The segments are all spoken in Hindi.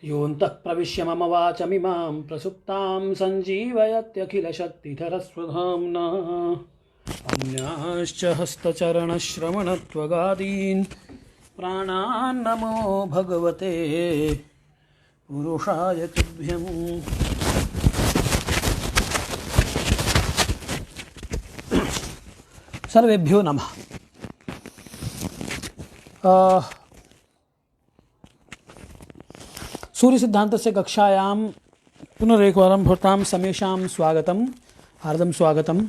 योऽन्तः प्रविश्य मम वाचमिमां प्रसुप्तां सञ्जीवयत्यखिलशक्तिधरस्वधाम्ना अन्याश्च हस्तचरणश्रवणत्वगादीन् प्राणान्नमो भगवते पुरुषाय तुभ्यम्। सर्वेभ्यो नमः। सूर्य सिद्धान्तस्य कक्षायां पुनरेकवारं भवतां समेषां स्वागतं, हार्दं स्वागतम्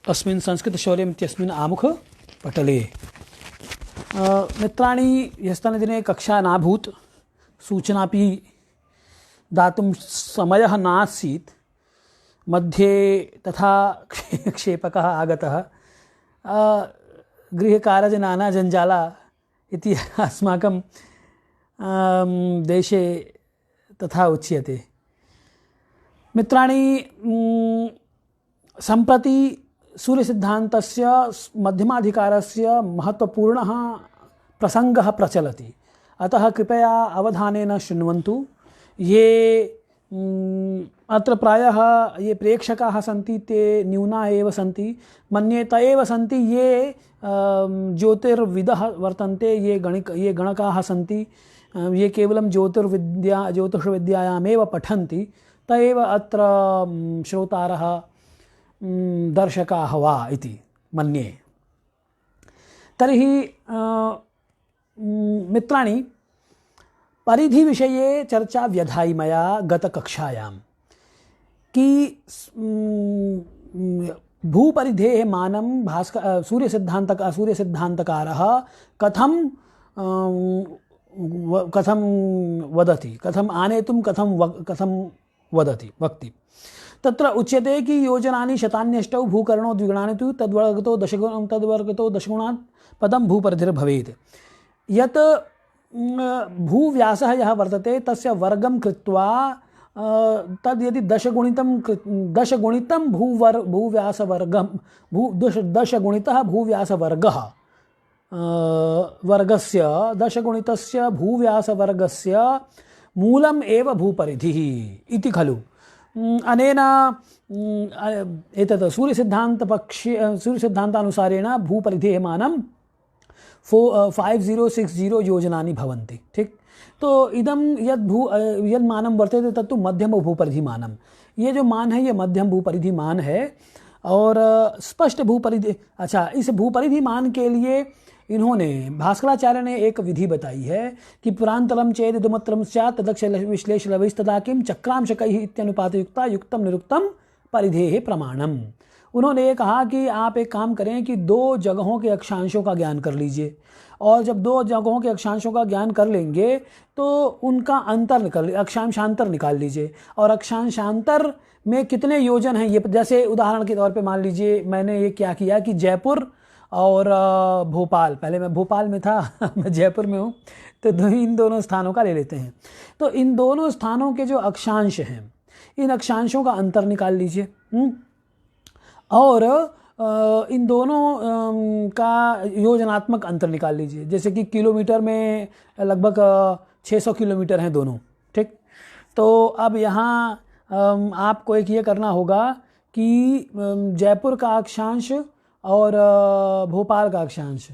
अस्मिन् संस्कृतशौर्यम् इत्यस्मिन् आमुखपटले। मित्राणि, ह्यस्तनदिने कक्षा नाभूत्, सूचनापि दातुं समयः नासीत्, मध्ये तथा क्षेपकः आगतः, गृहकारज नाना जञ्जाला इति अस्माकं देशे तथा उच्यते। मित्राणि, सम्प्रति सूर्यसिद्धान्तस्य मध्यमाधिकारस्य महत्वपूर्णः प्रसङ्गः प्रचलति, अतः कृपया अवधानेन शृण्वन्तु। ये अत्र प्रायः ये प्रेक्षकाः सन्ति ते न्यूना एव सन्ति, मन्ये त एव सन्ति ये ज्योतिर्विदः वर्तन्ते, ये गणकाः सन्ति, ये केवलं ज्योतिषविद्यायामेव पठन्ति, त एव अत्र श्रोतारः दर्शकाः वा इति मन्ये। तर्हि मित्राणि, परिधिविषये चर्चा व्यधायि मया गतकक्षायां कि भूपरिधेः मानं सूर्यसिद्धान्तकारः कथं वदति, कथम् आनेतुं कथं वक्ति। तत्र उच्यते कि योजनानि शतान्यष्टौ भूकर्णो द्विगुणानि तु तद्वर्गतो दशगुणात् पदं भूपरिधिर्भवेत्। यत् भूव्यासः यः वर्तते तस्य वर्गं कृत्वा तद् यदि दशगुणितं भूव्यासवर्गं दशगुणितः भूव्यासवर्गः वर्गस्य दशगुणितस्य भूव्यासवर्गस्य मूलम् एव भूपरिधिः इति खलु। अनेन एतत् सूर्यसिद्धान्तानुसारेण भूपरिधेः मानं 5060 योजनानि भवन्ति। ठीक, तो इदं यद् मानं वर्तते तत्तु मध्यम भूपरिधि मानं। ये जो मान है ये मध्यम भूपरिधि मान है। और स्पष्ट भूपरिधि, अच्छा, इस भूपरिधि मान के लिए इन्होंने भास्कराचार्य ने एक विधि बताई है कि पुरांतरम चेद दुमत्रम स्यात् तदक्ष विश्लेषलवैस्तदा किं चक्रांशकैः इत्यनुपातयुक्ता युक्तम निरुक्तम परिधेः प्रमाणम। उन्होंने ये कहा कि आप एक काम करें कि दो जगहों के अक्षांशों का ज्ञान कर लीजिए, और जब दो जगहों के अक्षांशों का ज्ञान कर लेंगे तो उनका अक्षांशांतर निकाल लीजिए। और अक्षांशांतर में कितने योजन हैं, ये जैसे उदाहरण के तौर पे मान लीजिए मैंने ये क्या किया कि जयपुर और भोपाल, पहले मैं भोपाल में था मैं जयपुर में हूँ, तो इन दोनों स्थानों का ले लेते हैं। तो इन दोनों स्थानों के जो अक्षांश हैं, इन अक्षांशों का अंतर निकाल लीजिए, और इन दोनों का योजनात्मक अंतर निकाल लीजिए। जैसे कि किलोमीटर में लगभग 600 किलोमीटर हैं दोनों। ठीक, तो अब यहाँ आपको एक ये करना होगा कि जयपुर का अक्षांश और भोपाल का अक्षांश,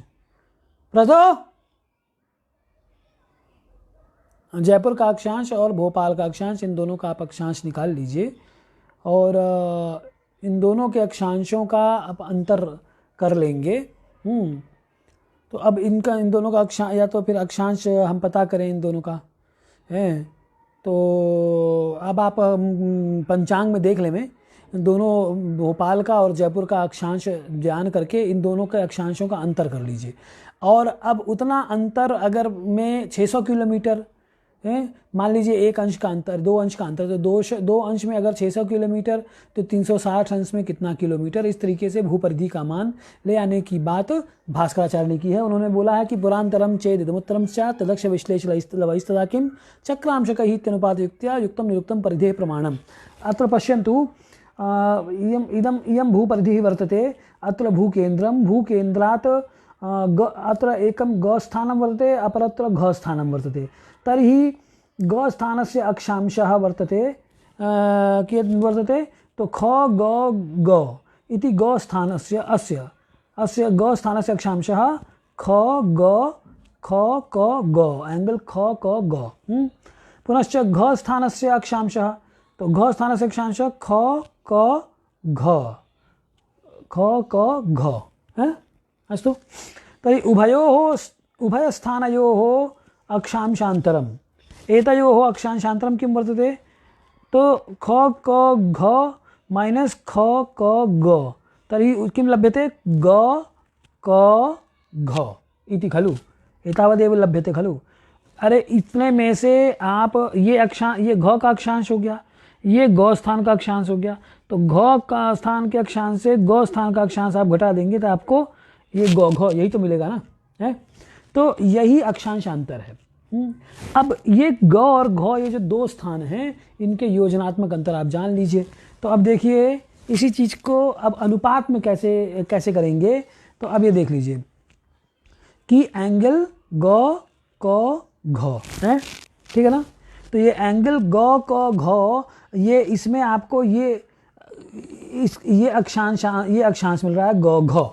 जयपुर का अक्षांश और भोपाल का अक्षांश, इन दोनों का आप अक्षांश निकाल लीजिए, और इन दोनों के अक्षांशों का आप अंतर कर लेंगे। तो अब इन दोनों का अक्षांश, या तो फिर अक्षांश हम पता करें इन दोनों का है, तो अब आप पंचांग में देख लें, में दोनों भोपाल का और जयपुर का अक्षांश जान करके इन दोनों के अक्षांशों का अंतर कर लीजिए। और अब उतना अंतर अगर मैं 600 किलोमीटर मान लीजिए, एक अंश का अंतर, दो अंश का अंतर, तो दो अंश में अगर 600 किलोमीटर तो 360 अंश में कितना किलोमीटर, इस तरीके से भूपरिधि का मान ले आने की बात भास्कराचार्य ने की है। उन्होंने बोला है कि पुरांतरम चेद इदमुत्तरम स्यात् तदक्ष विश्लेषलवैस्तदा किं चक्रांशकैः इत्यनुपातयुक्त्या युक्तं निरुक्तं परिधेः प्रमाणम्। अत्र पश्यन्तु, इयं भूपरिधिः वर्तते। अत्र भूकेन्द्रात् अत्र एकं ग स्थानं वर्तते, अपरत्र घ स्थानं वर्तते। तर्हि ग स्थानस्य अक्षांशः वर्तते कियत् वर्तते, तो ख ग ग इति ग स्थानस्य अस्य ग स्थानस्य अक्षांशः ख ग ख क ग, एंगल ख क ग। पुनश्च घ स्थानस्य अक्षांशः, तो घ स्थानस्य अक्षांशः ख क घ, ख क घ। अस्तु, तर्हि उभयस्थानयोः अक्षांशान्तरम्, एतयोः अक्षांशान्तरं किं वर्तते, तो ख क घ माइनस ख क ग, तर्हि किं लभ्यते, ग क घ इति खलु, एतावदेव लभ्यते खलु। अरे इतने में से आप ये घ का अक्षांश हो गया, ये ग स्थान का अक्षांश हो गया, तो घ का स्थान के अक्षांश से ग स्थान का अक्षांश आप घटा देंगे तो आपको ये ग घ यही तो मिलेगा ना, है। तो यही अक्षांशांतर है। अब ये ग और घ, ये जो दो स्थान हैं, इनके योजनात्मक अंतर आप जान लीजिए। तो अब देखिए इसी चीज़ को अब अनुपात में कैसे करेंगे, तो अब ये देख लीजिए कि एंगल ग क घ है, ठीक है ना। तो ये एंगल ग क घ, ये इसमें आपको ये अक्षांश मिल रहा है ग घ,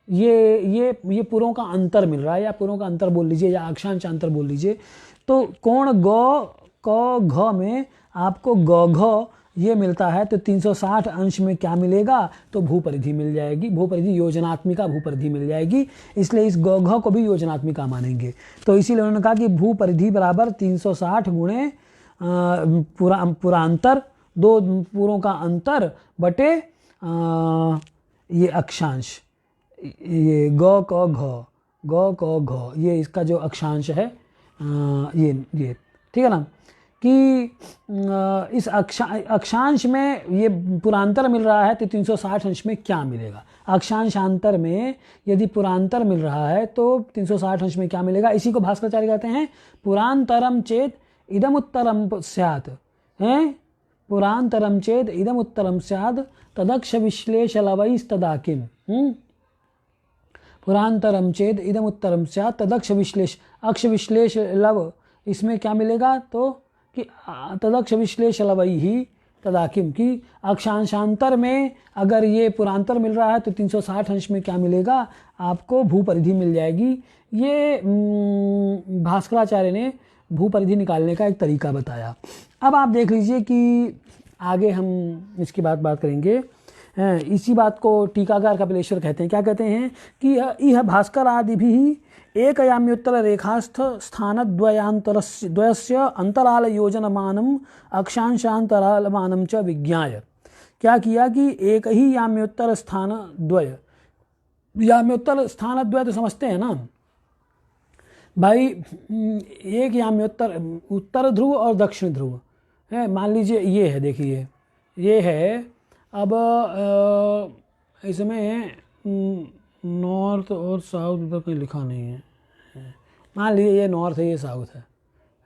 ये पुरों का अंतर मिल रहा है, या पुरों का अंतर बोल लीजिए या अक्षांश अंतर बोल लीजिए। तो कोण ग क घ में आपको ग घ ये मिलता है, तो 360 अंश में क्या मिलेगा, तो भूपरिधि मिल जाएगी, भूपरिधि योजनात्मिका भूपरिधि मिल जाएगी, इसलिए इस ग घ को भी योजनात्मिका मानेंगे। तो इसीलिए उन्होंने कहा कि भूपरिधि बराबर 360 गुणे पूरा अंतर, दो पूरों का अंतर बटे ये अक्षांश, ये ग क घ, ये इसका जो अक्षांश है ये ठीक है ना, कि इस अक्षांश में ये पुरांतर मिल रहा है, तो 360 अंश में क्या मिलेगा, अक्षांशांतर में यदि पुरांतर मिल रहा है तो 360 अंश में क्या मिलेगा। इसी को भास्कराचार्य कहते हैं पुरांतरम चेत इदम उत्तरम स्यात्, हैं, पुरांतरम चेत इदम उत्तरम स्यात् तदक्ष विश्लेष लवैस्तदा किम, पुरांतरम चेत इदम उत्तरम स्यात् तदक्ष विश्लेष, अक्ष विश्लेष लव, इसमें क्या मिलेगा, तो कि तदक्ष विश्लेष लवई ही तदा किम, कि अक्षांशांतर में अगर ये पुरांतर मिल रहा है तो 360 अंश में क्या मिलेगा, आपको भूपरिधि मिल जाएगी। ये भास्कराचार्य ने भूपरिधि निकालने का एक तरीका बताया। अब आप देख लीजिए कि आगे हम इसकी बात करेंगे। इसी बात को टीकाकार कपिलेश्वर कहते हैं, क्या कहते हैं कि यह भास्कर आदि भी एक याम्योत्तर रेखास्थ स्थानद्वयस्य अंतराल योजनमानम अक्षांशांतरालमानम च विज्ञाय, क्या किया कि एक ही याम्योत्तर स्थानद्वय, याम्योत्तर स्थानद्वय तो समझते हैं ना भाई, एक याम्योत्तर उत्तर ध्रुव और दक्षिण ध्रुव है, मान लीजिए ये है, देखिए ये है, अब इसमें नॉर्थ और साउथ पर कहीं लिखा नहीं है, मान लीजिए ये नॉर्थ है, ये साउथ है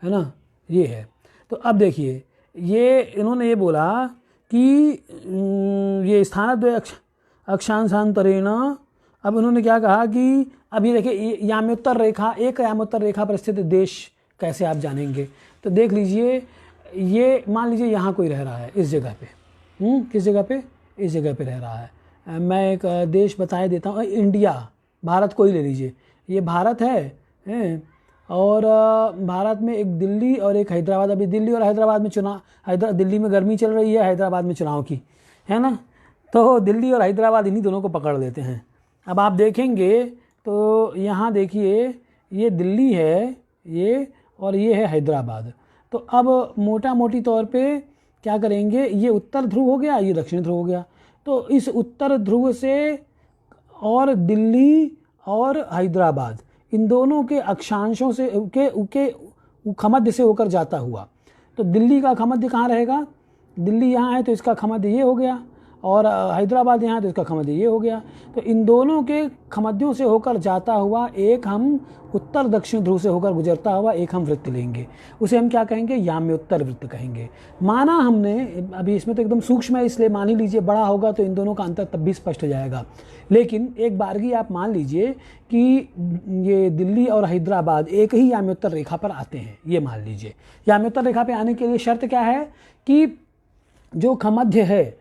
ना, ये है। तो अब देखिए ये इन्होंने ये बोला कि ये स्थानद्वय अक्षांशांतरेण, अब इन्होंने क्या कहा कि अब ये देखिए याम्योत्तर रेखा, एक याम्योत्तर रेखा पर स्थित देश कैसे आप जानेंगे, तो देख लीजिए ये मान लीजिए यहाँ कोई रह रहा है इस जगह पे, किस जगह पे, इस जगह पे रह रहा है। मैं एक देश बताए देता हूँ, इंडिया, भारत को ही ले लीजिए, ये भारत है और भारत में एक दिल्ली और एक हैदराबाद, अभी दिल्ली और हैदराबाद में चुनाव, दिल्ली में गर्मी चल रही है, हैदराबाद में चुनाव की है ना, तो दिल्ली और हैदराबाद इन्हीं दोनों को पकड़ लेते हैं। अब आप देखेंगे तो यहाँ देखिए ये दिल्ली है ये, और ये है हैदराबाद। तो अब मोटा मोटी तौर पे क्या करेंगे, ये उत्तर ध्रुव हो गया, ये दक्षिण ध्रुव हो गया, तो इस उत्तर ध्रुव से और दिल्ली और हैदराबाद, इन दोनों के अक्षांशों से के खमध्य से होकर जाता हुआ, तो दिल्ली का खमध्य कहाँ रहेगा, दिल्ली यहाँ है तो इसका खमध्य ये हो गया, और हैदराबाद यहाँ, तो इसका खमध्य ये हो गया। तो इन दोनों के खमध्यों से होकर जाता हुआ एक हम उत्तर दक्षिण ध्रुव से होकर गुजरता हुआ एक हम वृत्त लेंगे, उसे हम क्या कहेंगे, याम्य उत्तर वृत्त कहेंगे। माना हमने, अभी इसमें तो एकदम सूक्ष्म है इसलिए मान ही लीजिए, बड़ा होगा तो इन दोनों का अंतर तब भी स्पष्ट हो जाएगा। लेकिन एक बारगी आप मान लीजिए कि ये दिल्ली और हैदराबाद एक ही याम्योत्तर रेखा पर आते हैं, ये मान लीजिए। याम्योत्तर रेखा पे आने के लिए शर्त क्या है कि जो खमध्य है,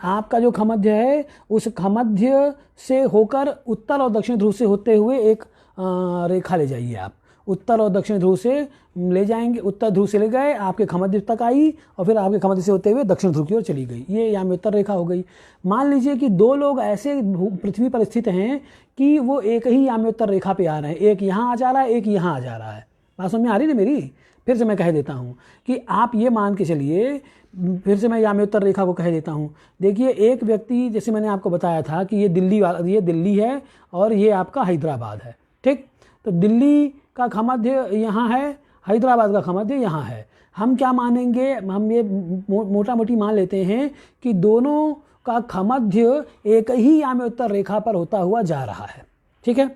आपका जो खमध्य है उस खमध्य से होकर उत्तर और दक्षिण ध्रुव से होते हुए एक रेखा ले जाइए। आप उत्तर और दक्षिण ध्रुव से ले जाएंगे, उत्तर ध्रुव से ले गए, आपके खमध्य तक आई और फिर आपके खमध्य से होते हुए दक्षिण ध्रुव की ओर चली गई, ये याम्योत्तर रेखा हो गई। मान लीजिए कि दो लोग ऐसे पृथ्वी पर स्थित हैं कि वो एक ही याम्योत्तर रेखा पे आ रहे हैं, एक यहाँ आ जा रहा है, एक यहाँ आ जा रहा है। बात समझ में आ रही ना मेरी? फिर से मैं कह देता हूँ कि आप ये मान के चलिए, फिर से मैं याम्योत्तर रेखा को कह देता हूँ। देखिए, एक व्यक्ति, जैसे मैंने आपको बताया था कि ये दिल्ली है और ये आपका हैदराबाद है, ठीक। तो दिल्ली का खमध्य यहाँ है, हैदराबाद का खमध्य यहाँ है। हम क्या मानेंगे, हम ये मोटा मोटी मान लेते हैं कि दोनों का खमध्य एक ही याम्योत्तर रेखा पर होता हुआ जा रहा है, ठीक है।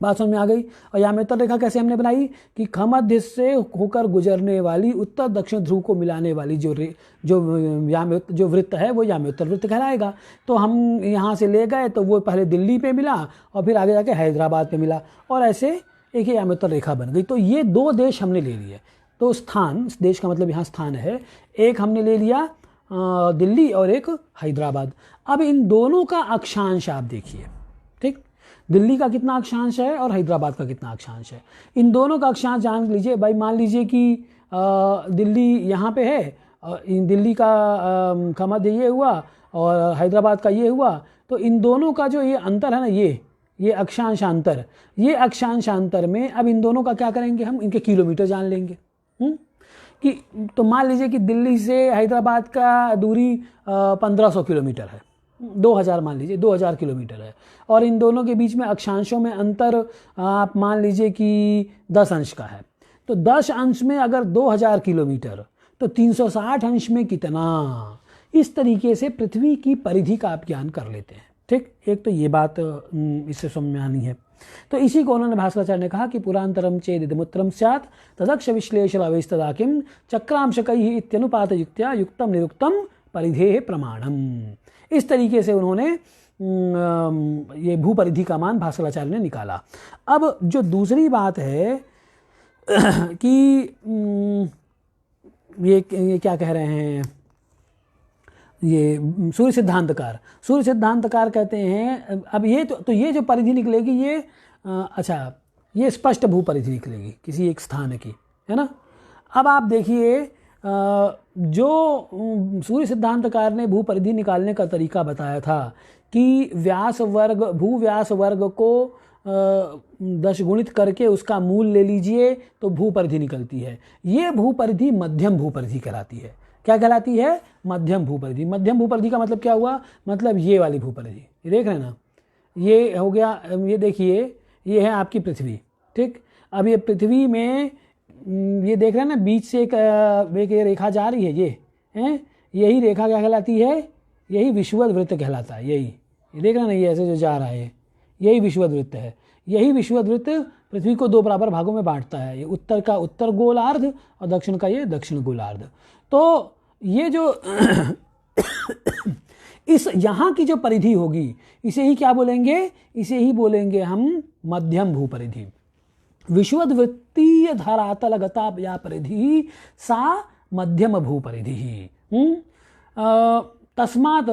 बात समझ में आ गई। और याम्योत्तर रेखा कैसे हमने बनाई कि खमध्य से होकर गुजरने वाली उत्तर दक्षिण ध्रुव को मिलाने वाली जो वृत्त है वो याम्योत्तर वृत्त कहलाएगा। तो हम यहाँ से ले गए तो वो पहले दिल्ली पे मिला और फिर आगे जाके हैदराबाद पे मिला और ऐसे एक ही याम्योत्तर रेखा बन गई। तो ये दो देश हमने ले लिए। तो स्थान, देश का मतलब यहाँ स्थान है, एक हमने ले लिया दिल्ली और एक हैदराबाद। अब इन दोनों का अक्षांश आप देखिए, ठीक। दिल्ली का कितना अक्षांश है और हैदराबाद का कितना अक्षांश है, इन दोनों का अक्षांश जान लीजिए भाई। मान लीजिए कि दिल्ली यहाँ पे है, दिल्ली का खमध्य ये हुआ और हैदराबाद का ये हुआ, तो इन दोनों का जो ये अंतर है ना, ये अक्षांशांतर, ये अक्षांशांतर में अब इन दोनों का क्या करेंगे, हम इनके किलोमीटर जान लेंगे। कि तो मान लीजिए कि दिल्ली से हैदराबाद का दूरी 1500 किलोमीटर है, 2000 मान लीजिए 2000 किलोमीटर है, और इन दोनों के बीच में अक्षांशों में अंतर आप मान लीजिए कि 10 अंश का है। तो 10 अंश में अगर 2000 किलोमीटर तो 360 अंश में कितना, इस तरीके से पृथ्वी की परिधि का आप ज्ञान कर लेते हैं, ठीक। एक तो ये बात इससे समझ में आनी है। तो इसी को उन्होंने भास्कराचार्य ने कहा कि पुरांतरम चेदिदमुत्रम स्यात् तदक्ष विश्लेषण अवेस्तदा किम चक्रांशकैः इत्यनुपात युक्त्या युक्तम निरुक्तम परिधेः प्रमाणम। इस तरीके से उन्होंने ये भूपरिधि का मान भास्कराचार्य ने निकाला। अब जो दूसरी बात है कि ये क्या कह रहे हैं, ये सूर्य सिद्धांतकार कहते हैं, अब ये तो ये जो परिधि निकलेगी ये अच्छा, ये स्पष्ट भूपरिधि निकलेगी किसी एक स्थान की, है ना। अब आप देखिए, जो सूर्य सिद्धांतकार ने भूपरिधि निकालने का तरीका बताया था कि भूव्यास वर्ग को 10 गुणित करके उसका मूल ले लीजिए तो भूपरिधि निकलती है। ये भूपरिधि मध्यम भूपरिधि कहलाती है। क्या कहलाती है? मध्यम भूपरिधि। मध्यम भूपरिधि का मतलब क्या हुआ, मतलब ये वाली भूपरिधि, ये देख रहे हैं ना, ये हो गया। ये देखिए, ये है आपकी पृथ्वी, ठीक। अब ये पृथ्वी में ये देख रहे हैं ना, बीच से एक रेखा जा रही है, ये है, यही रेखा क्या कहलाती है, यही विषुवत वृत्त कहलाता है। यही ये देख रहे हैं ना, ये ऐसे जो जा रहा है, यही विषुवत वृत्त है। यही विषुवत वृत्त पृथ्वी को 2 बराबर भागों में बांटता है, ये उत्तर का उत्तर गोलार्ध और दक्षिण का ये दक्षिण गोलार्ध। तो ये जो इस यहाँ की जो परिधि होगी, इसे ही क्या बोलेंगे, इसे ही बोलेंगे हम मध्यम भूपरिधि। विषुवत वृत्तीय धरातलगता या परिधि सा मध्यम भूपरिधि। तस्मात्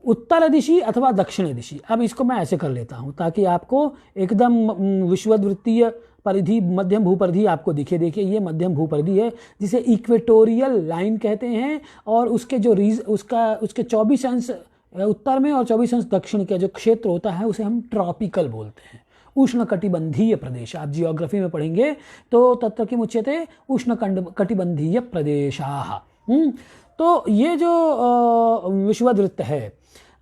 उत्तर दिशि अथवा दक्षिण दिशि। अब इसको मैं ऐसे कर लेता हूँ ताकि आपको एकदम विषुवत वृत्तीय परिधि मध्यम भूपरिधि आपको दिखे। देखिए, ये मध्यम भूपरिधि है जिसे इक्वेटोरियल लाइन कहते हैं, और उसके जो उसके 24 अंश उत्तर में और 24 अंश दक्षिण का जो क्षेत्र होता है उसे हम ट्रॉपिकल बोलते हैं, उष्णकटिबंधीय प्रदेश। आप जियोग्राफी में पढ़ेंगे तो तत्र किम उच्यते उष्णकटिबंधीय प्रदेशाः। तो ये जो विषुवत वृत्त है,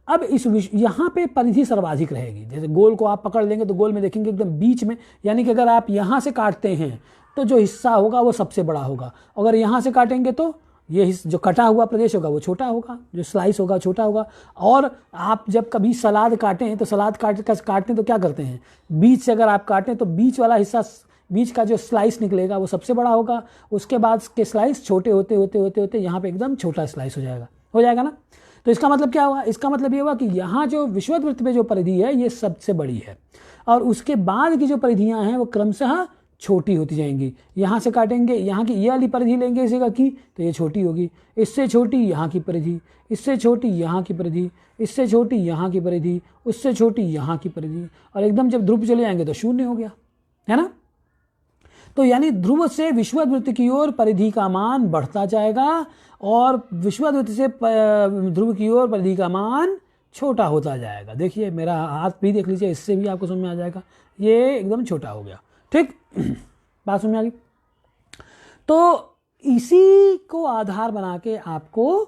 अब इस यहाँ पे परिधि सर्वाधिक रहेगी। जैसे गोल को आप पकड़ लेंगे तो गोल में देखेंगे एकदम बीच में, यानी कि अगर आप यहाँ से काटते हैं तो जो हिस्सा होगा वो सबसे बड़ा होगा, अगर यहाँ से काटेंगे तो ये जो कटा हुआ प्रदेश होगा वो छोटा होगा, जो स्लाइस होगा छोटा होगा। और आप जब कभी सलाद काटें तो सलाद काटते तो क्या करते हैं, बीच से अगर आप काटें तो बीच वाला हिस्सा, बीच का जो स्लाइस निकलेगा वो सबसे बड़ा होगा, उसके बाद के स्लाइस छोटे होते होते होते होते यहाँ पे एकदम छोटा स्लाइस हो जाएगा ना। तो इसका मतलब क्या हुआ, इसका मतलब ये हुआ कि यहाँ जो विषुववृत्त में जो परिधि है ये सबसे बड़ी है, और उसके बाद की जो परिधियाँ हैं वो क्रमशः छोटी होती जाएंगी। यहाँ से काटेंगे, यहाँ की ये वाली परिधि लेंगे इसी का की, तो ये छोटी होगी, इससे छोटी यहाँ की परिधि, इससे छोटी यहाँ की परिधि, इससे छोटी यहाँ की परिधि, उससे छोटी यहाँ की परिधि, और एकदम जब ध्रुव चले जाएंगे तो शून्य हो गया, है ना। तो यानी ध्रुव से विषुववृत्त की ओर परिधि का मान बढ़ता जाएगा, और विषुववृत्त से ध्रुव की ओर परिधि का मान छोटा होता जाएगा। देखिए मेरा हाथ भी देख लीजिए, इससे भी आपको समझ में आ जाएगा, ये एकदम छोटा हो गया। ठीक, बात समझ में आ गई। तो इसी को आधार बना के आपको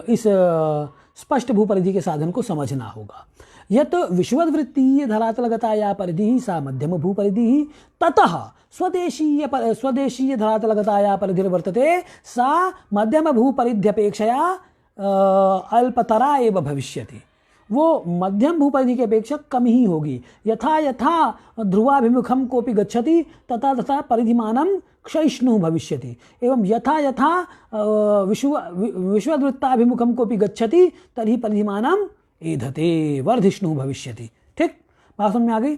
इस स्पष्ट भूपरिधि के साधन को समझना होगा। यत विषुवद्वृत्तीय धरातलगताया परिधि सा मध्यम भूपरिधि ततः स्वदेशीय धरातलगताया परिधिर्वर्तते सा मध्यम भूपरिध्यपेक्षया अल्पतरा एव भविष्यति। वो मध्यम भूपरिधि की अपेक्षा कम ही होगी। यथा यथा ध्रुवाभिमुखम कोपि गच्छति तथा तथा परिधिमानं क्षयिष्णुः भविष्यति, एवं यथा यथा विश्ववृत्ताभिमुखम कोपि गच्छति तर्हि परिधिमानं एधते वर्धिष्णुः भविष्यति। ठीक, बात समझ में आ गई।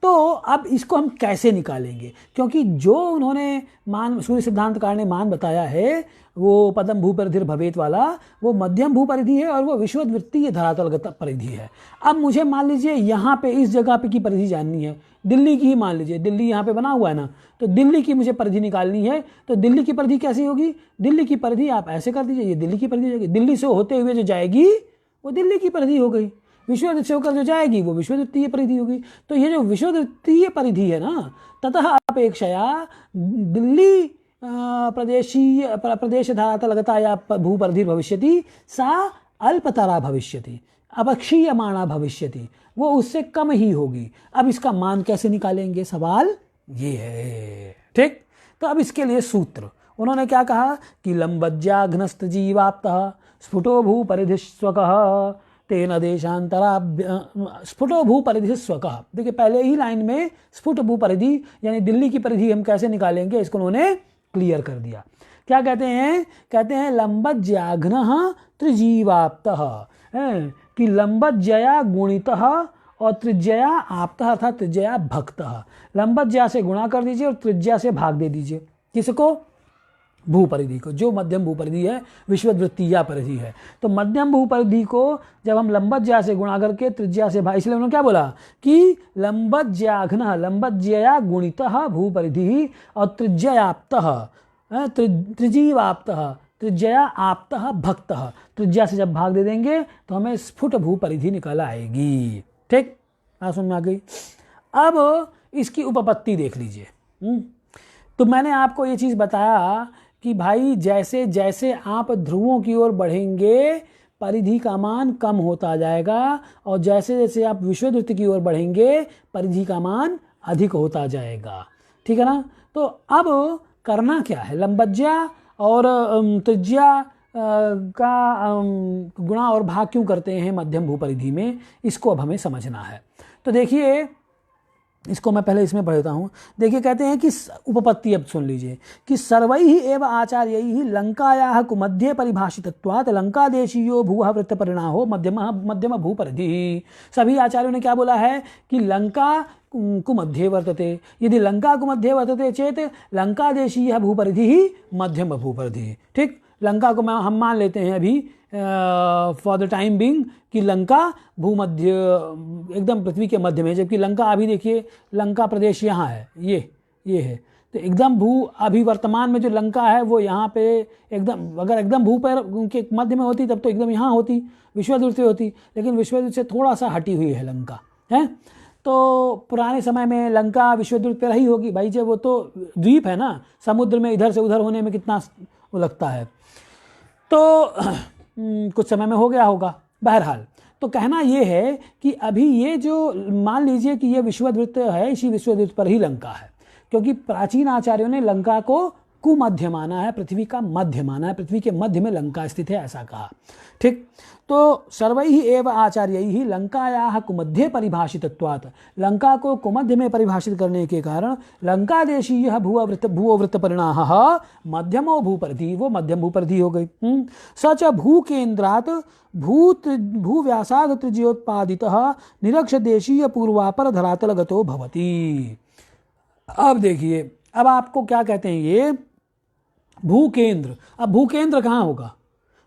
तो अब इसको हम कैसे निकालेंगे, क्योंकि जो उन्होंने मान सूर्य सिद्धांतकार ने मान बताया है वो पदम भूपरिधिर भवेत वाला, वो मध्यम भूपरिधि है और वो विषुवद्वृत्तीय धरातलगत परिधि है। अब मुझे मान लीजिए यहाँ पे इस जगह पे की परिधि जाननी है, दिल्ली की ही मान लीजिए, दिल्ली यहाँ पे बना हुआ है ना, तो दिल्ली की मुझे परिधि निकालनी है। तो दिल्ली की परिधि कैसी होगी, दिल्ली की परिधि आप ऐसे कर दीजिए, ये दिल्ली की परिधि जाएगी, दिल्ली से होते हुए जो जाएगी वो दिल्ली की परिधि हो गई, विश्ववृत्त से होकर जो जाएगी वो विश्ववृत्तीय परिधि होगी। तो ये जो विश्ववृत्तीय परिधि है ना, ततः अपेक्षया दिल्ली प्रदेश धरातलगताया भूपरिधि भविष्यति सा अल्पतरा भविष्यति, अपक्षीयमाणा भविष्यति, वो उससे कम ही होगी। अब इसका मान कैसे निकालेंगे, सवाल ये है। ठीक, तो अब इसके लिए सूत्र उन्होंने क्या कहा कि लंबज्याघ्नस्त जीवाप्तः स्फुटो भूपरिधिस्वकः तेन देशांतरा स्फुटो भूपरिधि स्वकः। देखिए पहले ही लाइन में स्फुट भूपरिधि यानी दिल्ली की परिधि हम कैसे निकालेंगे इसको उन्होंने क्लियर कर दिया। क्या कहते हैं, कहते हैं लंबज्याघ्नः त्रिजीवाप्तः, कि लंबज्या गुणितः और त्रिज्या आप्तः अर्थात त्रिज्या भक्तः। लंबज्या से गुणा कर दीजिए और त्रिज्या से भाग दे दीजिए, किसको, भूपरिधि को, जो मध्यम भूपरिधि है, विश्ववृत्तीय परिधि है। तो मध्यम भूपरिधि को जब हम लंबज्या से गुणा करके त्रिज्या से भाग, इसलिए उन्होंने क्या बोला कि लंबज्याघ्नः लंबज्या गुणितः भूपरिधि और त्रिज्याप्तः त्रिजीवाप्तः त्रिज्या आपतः भक्तः, त्रिज्या से जब भाग दे देंगे तो हमें स्फुट भूपरिधि निकल आएगी। ठीक, समझ में आ गई। अब इसकी उपपत्ति देख लीजिए। तो मैंने आपको ये चीज़ बताया कि भाई जैसे जैसे आप ध्रुवों की ओर बढ़ेंगे परिधि का मान कम होता जाएगा, और जैसे जैसे आप विषुववृत्त की ओर बढ़ेंगे परिधि का मान अधिक होता जाएगा। ठीक है ना। तो अब करना क्या है, लंबज्या और त्रिज्या का गुणा और भाग क्यों करते हैं मध्यम भूपरिधि में, इसको अब हमें समझना है। तो देखिए इसको मैं पहले इसमें पढ़ता हूँ। देखिए कहते हैं कि उपपत्ति अब सुन लीजिए कि सर्वैः एव आचार्यैः लंकायाः कुमध्ये परिभाषितत्वात् लंकादेशीयो भूः वृत्तपरिणाहो मध्यम भूपरिधि। सभी आचार्यों ने क्या बोला है कि लंका कुमध्ये वर्तते, यदि लंका कुमध्ये वर्तते चेत लंकादेशीय भूपरिधि ही मध्यम भूपरिधि। ठीक, लंका को हम मान लेते हैं अभी फॉर द टाइम बिंग कि लंका भूमध्य एकदम पृथ्वी के मध्य में, जबकि लंका अभी देखिए लंका प्रदेश यहाँ है, ये है। तो एकदम भू अभी वर्तमान में जो लंका है वो यहाँ पे एकदम, अगर एकदम भू पर के मध्य में होती तब तो एकदम यहाँ होती, विश्ववृत्त होती, लेकिन विश्ववृत्त से थोड़ा सा हटी हुई है लंका, है। तो पुराने समय में लंका विश्ववृत्त पर ही होगी भाई, जब वो तो द्वीप है ना, समुद्र में इधर से उधर होने में कितना वो लगता है, तो कुछ समय में हो गया होगा। बहरहाल तो कहना ये है कि अभी ये जो मान लीजिए कि ये विश्ववृत्त है, इसी विश्ववृत्त पर ही लंका है, क्योंकि प्राचीन आचार्यों ने लंका को कुमध्य माना है, पृथ्वी का मध्य माना है, पृथ्वी के मध्य में लंका स्थित है, ऐसा कहा। ठीक, तो सर्वैः एव आचार्यैः लंकायाः कुमध्ये परिभाषितत्वात्, लंका को कुमध्य में परिभाषित करने के कारण लंका देशीयः भूवृत्तपरिणाहः मध्यमो भूपरिधि, वो मध्यम भूपरिधि हो गई। स च भूकेन्द्रात् भूव्यासाद त्रिज्योत्पादितः निरक्ष देशीय पूर्वापर धरातलगतो भवति। अब देखिए, अब आपको क्या कहते हैं ये भूकेंद्र। अब भूकेंद्र कहाँ होगा?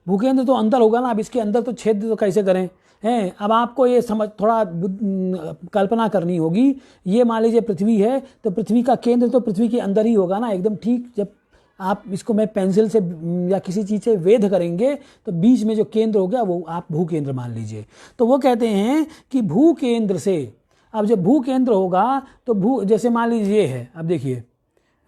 भूकेंद्र तो अंदर होगा ना। अब इसके अंदर तो छेद तो कैसे करें हैं? अब आपको ये समझ थोड़ा कल्पना करनी होगी। ये मान लीजिए पृथ्वी है, तो पृथ्वी का केंद्र तो पृथ्वी के अंदर ही होगा ना, एकदम ठीक। जब आप इसको मैं पेंसिल से या किसी चीज़ से वेध करेंगे तो बीच में जो केंद्र हो गया वो आप भूकेंद्र मान लीजिए। तो वो कहते हैं कि भूकेंद्र से, अब जब भूकेंद्र होगा तो जैसे मान लीजिए ये है, अब देखिए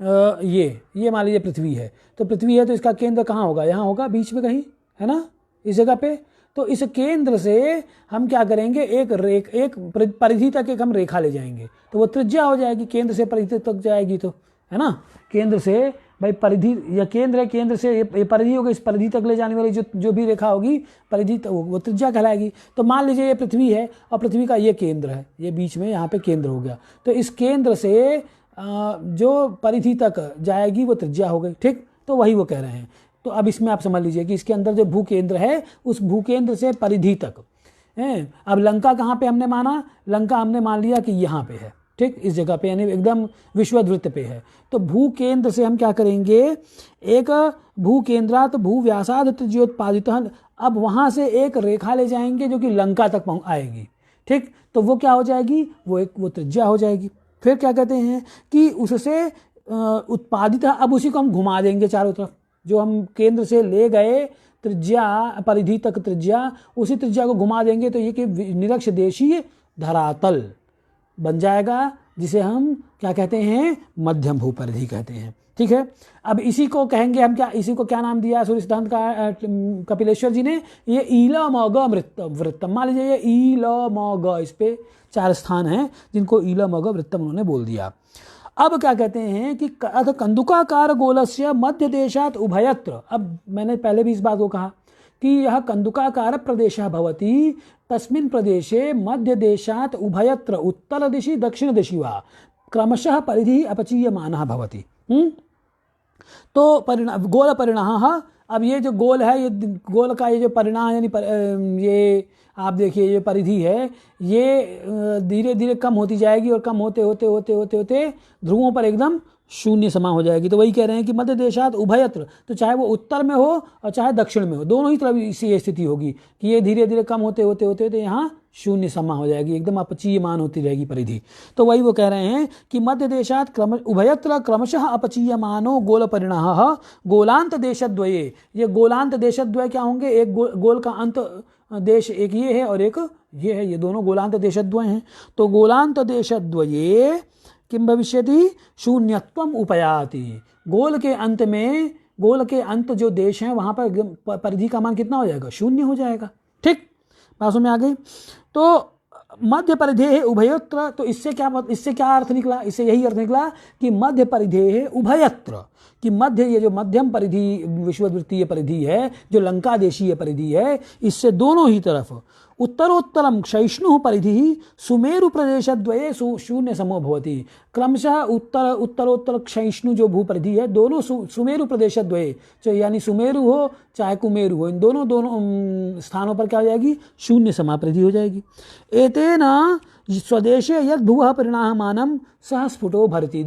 ये मान लीजिए पृथ्वी है, तो पृथ्वी है तो इसका केंद्र कहाँ होगा? यहाँ होगा बीच में कहीं, है ना, इस जगह पे। तो इस केंद्र से हम क्या करेंगे, एक परिधि तक एक हम रेखा ले जाएंगे, तो वो त्रिज्या हो जाएगी, केंद्र से परिधि तक जाएगी, तो है ना। केंद्र से भाई परिधि या केंद्र है, केंद्र से ये परिधि होगी, इस परिधि तक ले जाने वाली जो भी रेखा होगी परिधि, तो वो त्रिज्या कहलाएगी। तो मान लीजिए ये पृथ्वी है और पृथ्वी का ये केंद्र है, ये बीच में यहाँ पे केंद्र हो गया, तो इस केंद्र से जो परिधि तक जाएगी वो त्रिज्या हो गई। ठीक, तो वही वो कह रहे हैं। तो अब इसमें आप समझ लीजिए कि इसके अंदर जो भूकेंद्र है उस भूकेंद्र से परिधि तक है। अब लंका कहाँ पे हमने माना? लंका हमने मान लिया कि यहाँ पे है, ठीक, इस जगह पे, यानी एकदम विश्ववृत्त पे है। तो भूकेंद्र से हम क्या करेंगे, एक भूकेंद्रात भूव्यासाद त्रिज्योत्पादितः, अब वहाँ से एक रेखा ले जाएंगे जो कि लंका तक आएगी। ठीक, तो वो क्या हो जाएगी, वो त्रिज्या हो जाएगी। फिर क्या कहते हैं कि उससे उत्पादित, अब उसी को हम घुमा देंगे चारों तरफ, जो हम केंद्र से ले गए त्रिज्या, परिधि तक त्रिज्या, उसी त्रिज्या को घुमा देंगे, तो ये कि निरक्ष देशीय धरातल बन जाएगा, जिसे हम क्या कहते हैं, मध्यम भूपरिधि कहते हैं। ठीक है, अब इसी को कहेंगे हम क्या, इसी को क्या नाम दिया सूर्य सिद्धांत का कपिलेश्वर जी ने, ये ईलमग वृत्तम। मान लीजिए ये ईलमग, इस पे 4 स्थान हैं जिनको ईलमग वृत्तम उन्होंने बोल दिया। अब क्या कहते हैं कि कंदुकाकार गोलस्य मध्य देशात उभयत्र, अब मैंने पहले भी इस बात को कहा कि यह कंदुकाकार प्रदेशः भवति, तस्मिन् प्रदेशे मध्य देशात उभयत्र उत्तर दिशि दक्षिण दिशि वा क्रमशः परिधि अपचीयमानः भवति। तो गोल परिणाम, अब ये जो गोल है, ये गोल का ये जो परिणाम, यानी ये आप देखिए ये परिधि है, ये धीरे धीरे कम होती जाएगी और कम होते होते होते होते होते ध्रुवों पर एकदम शून्य समा हो जाएगी। तो वही कह रहे हैं कि मध्य देशात उभयत्र, तो चाहे वो उत्तर में हो और चाहे दक्षिण में हो, दोनों ही तरफ इसी स्थिति होगी कि ये धीरे धीरे कम होते होते होते होते यहाँ शून्य समा हो जाएगी, एकदम अपचीयमान होती रहेगी परिधि। तो वही वो कह रहे हैं कि मध्य देशात उभयत्र क्रमशः अपचीयमानो गोल परिणामः गोलांत देशद्वये। ये गोलांत देशद्वय क्या होंगे, एक गोल का अंत देश एक ये है और एक ये है, ये दोनों गोलांत देशद्वय हैं। तो गोलांत देशद्वये किम भविष्यति, शून्यत्वम उपयाति। गोल के अंत में, गोल के अंत जो देश हैं वहां पर परिधि का मान कितना हो जाएगा, शून्य हो जाएगा। ठीक, बातों में आ गई। तो मध्य परिधेय उभयत्र, तो इससे क्या अर्थ निकला, इससे यही अर्थ निकला कि मध्य परिधेय उभयत्र, कि मध्य, ये जो मध्यम परिधि विश्ववृत्तीय परिधि है, जो लंका देशीय परिधि है, इससे दोनों ही तरफ उत्तरोत्तरम क्षयिष्णु परिधि सुमेरु प्रदेशद्वये शून्य समो भवति। क्रमशः उत्तरोत्तर क्षयिष्णु जो भूपरिधि है, दोनों सुमेरु प्रदेशद्वये, चाहे यानी सुमेरु हो चाहे कुमेरु हो, इन दोनों स्थानों पर क्या हो जाएगी, शून्य समापरिधि हो जाएगी। एतेन स्वदेशे यद भूः परिणाममानं सह स्फुटो भरति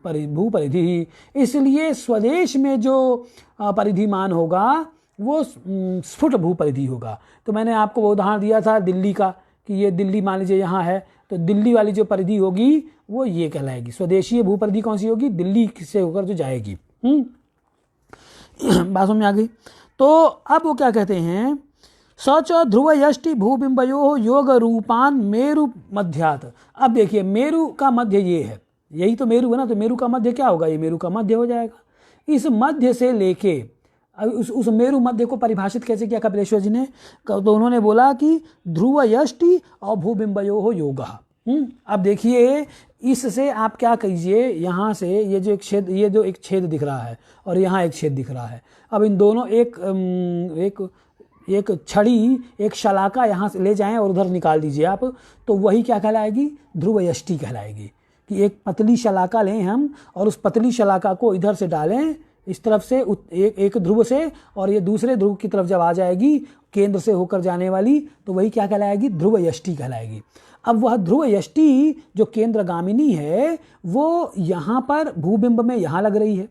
भूपरिधि। इसलिए स्वदेश में जो परिधिमान होगा वो स्फुट भूपरिधि होगा। तो मैंने आपको वो उदाहरण दिया था दिल्ली का, कि ये दिल्ली मान लीजिए यहाँ है, तो दिल्ली वाली जो परिधि होगी वो ये कहलाएगी स्वदेशीय भूपरिधि। कौन सी होगी, दिल्ली से होकर जो जाएगी। बात समझ में आ गई। तो अब वो क्या कहते हैं, सच ध्रुव यष्टि भूबिंबयो योग रूपान मेरु मध्यात। अब देखिए मेरु का मध्य ये है, यही तो मेरु है ना, तो मेरु का मध्य क्या होगा, ये मेरु का मध्य हो जाएगा। इस मध्य से लेके उस मेरु मध्य को परिभाषित कैसे किया कपिलेश्वर जी ने, तो उन्होंने बोला कि ध्रुव यष्टि और भूबिंबयो हो योगः। अब देखिए इससे आप क्या कीजिए, यहाँ से ये जो एक छेद दिख रहा है और यहाँ एक छेद दिख रहा है। अब इन दोनों एक छड़ी, एक शलाका यहाँ से ले जाएं और उधर निकाल दीजिए आप, तो वही क्या कहलाएगी, ध्रुव यष्टि कहलाएगी। कि एक पतली शलाका लें हम और उस पतली शलाका को इधर से डालें इस तरफ से एक ध्रुव से, और ये दूसरे ध्रुव की तरफ जब आ जाएगी केंद्र से होकर जाने वाली, तो वही क्या कहलाएगी, ध्रुव यष्टि कहलाएगी। अब वह ध्रुव यष्टि जो केंद्रगामिनी है वो यहाँ पर भूबिंब में यहाँ लग रही है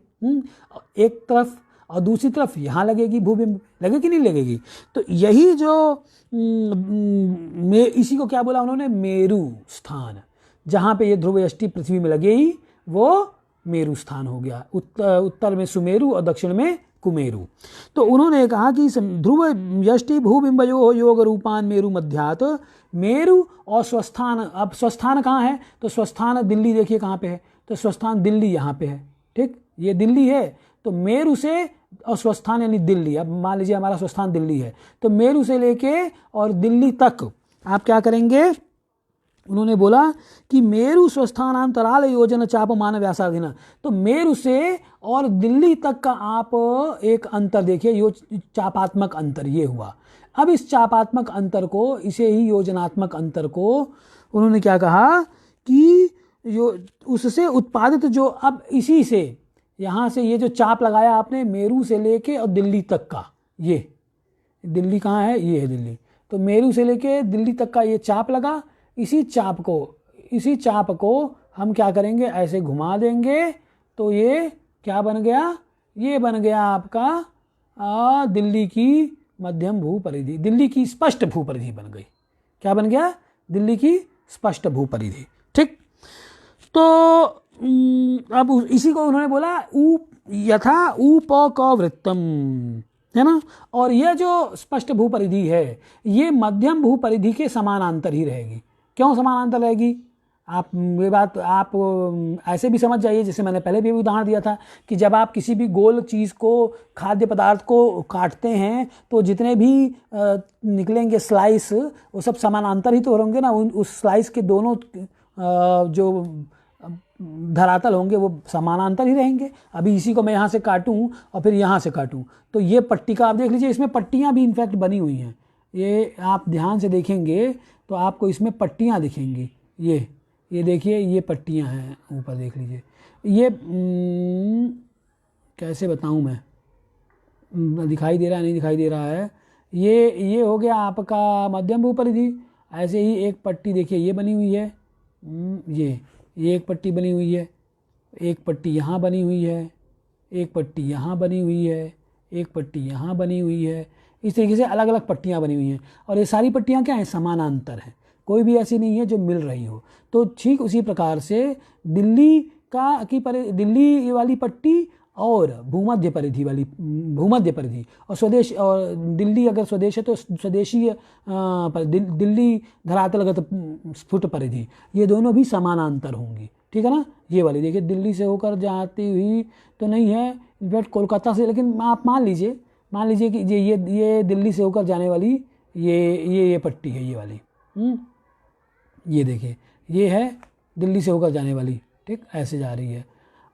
एक तरफ, और दूसरी तरफ यहाँ लगेगी भूबिंब, लगेगी नहीं लगेगी। तो यही जो इसी को क्या बोला उन्होंने, मेरु स्थान। जहाँ पे ये ध्रुव यष्टि पृथ्वी में लगेगी वो मेरु स्थान हो गया। उत्तर में सुमेरु और दक्षिण में कुमेरु। तो उन्होंने कहा कि ध्रुव यष्टि भूबिंबयो योग रूपान मेरु मध्यात, मेरु और स्वस्थान। अब स्वस्थान कहाँ है, तो स्वस्थान दिल्ली देखिए कहाँ पे है, तो स्वस्थान दिल्ली यहाँ पे है, ठीक, ये दिल्ली है। तो मेरु से और स्वस्थान यानी दिल्ली, अब मान लीजिए हमारा स्वस्थान दिल्ली है, तो मेरु से लेके और दिल्ली तक आप क्या करेंगे, उन्होंने बोला कि मेरु स्वस्थानांतराल योजना चापमान व्यासाधीन। तो मेरु से और दिल्ली तक का आप एक अंतर देखिए, यो चापात्मक अंतर ये हुआ। अब इस चापात्मक अंतर को, इसे ही योजनात्मक अंतर को उन्होंने क्या कहा कि जो उससे उत्पादित जो, अब इसी से यहाँ से ये जो चाप लगाया आपने मेरु से लेके और दिल्ली तक का, ये दिल्ली कहाँ है, ये है दिल्ली, तो मेरु से लेके दिल्ली तक का ये चाप लगा। इसी चाप को हम क्या करेंगे, ऐसे घुमा देंगे, तो ये क्या बन गया, ये बन गया आपका दिल्ली की मध्यम भूपरिधि, दिल्ली की स्पष्ट भूपरिधि बन गई। क्या बन गया, दिल्ली की स्पष्ट भूपरिधि, ठीक। तो अब इसी को उन्होंने बोला यथा उपकवृत्तम, है ना। और यह जो स्पष्ट भूपरिधि है ये मध्यम भूपरिधि के समानांतर ही रहेगी। क्यों समानांतर रहेगी, आप ये बात आप ऐसे भी समझ जाइए, जैसे मैंने पहले भी उदाहरण दिया था कि जब आप किसी भी गोल चीज़ को, खाद्य पदार्थ को काटते हैं तो जितने भी निकलेंगे स्लाइस वो सब समानांतर ही तो होंगे ना, उस स्लाइस के दोनों जो धरातल होंगे वो समानांतर ही रहेंगे। अभी इसी को मैं यहाँ से काटूं और फिर यहाँ से काटूं, तो ये पट्टी का आप देख लीजिए, इसमें पट्टियाँ भी इनफैक्ट बनी हुई हैं। ये आप ध्यान से देखेंगे तो आपको इसमें पट्टियाँ दिखेंगी। ये देखिए, ये पट्टियाँ हैं, ऊपर देख लीजिए। ये कैसे बताऊँ मैं, दिखाई दे रहा है नहीं दिखाई दे रहा है। ये हो गया आपका मध्यम भूपरिधि। ऐसे ही एक पट्टी देखिए ये बनी हुई है, ये एक पट्टी बनी हुई है, एक पट्टी यहाँ बनी हुई है, एक पट्टी यहाँ बनी हुई है, एक पट्टी यहाँ बनी हुई है। इस तरीके से अलग अलग पट्टियाँ बनी हुई हैं, और ये सारी पट्टियाँ क्या हैं, समानांतर हैं, कोई भी ऐसी नहीं है जो मिल रही हो। तो ठीक उसी प्रकार से दिल्ली दिल्ली वाली पट्टी और भूमध्य परिधि और स्वदेश, और दिल्ली अगर स्वदेश है तो स्वदेशीय दिल्ली धरातलगत स्फुट परिधि, ये दोनों भी समानांतर होंगी, ठीक है ना। ये वाली देखिए दिल्ली से होकर जाती हुई तो नहीं है, इनफैक्ट कोलकाता से, लेकिन आप मान लीजिए कि ये दिल्ली से होकर जाने वाली ये पट्टी है, ये वाली ये देखिए, ये है दिल्ली से होकर जाने वाली, ठीक, ऐसे जा रही है।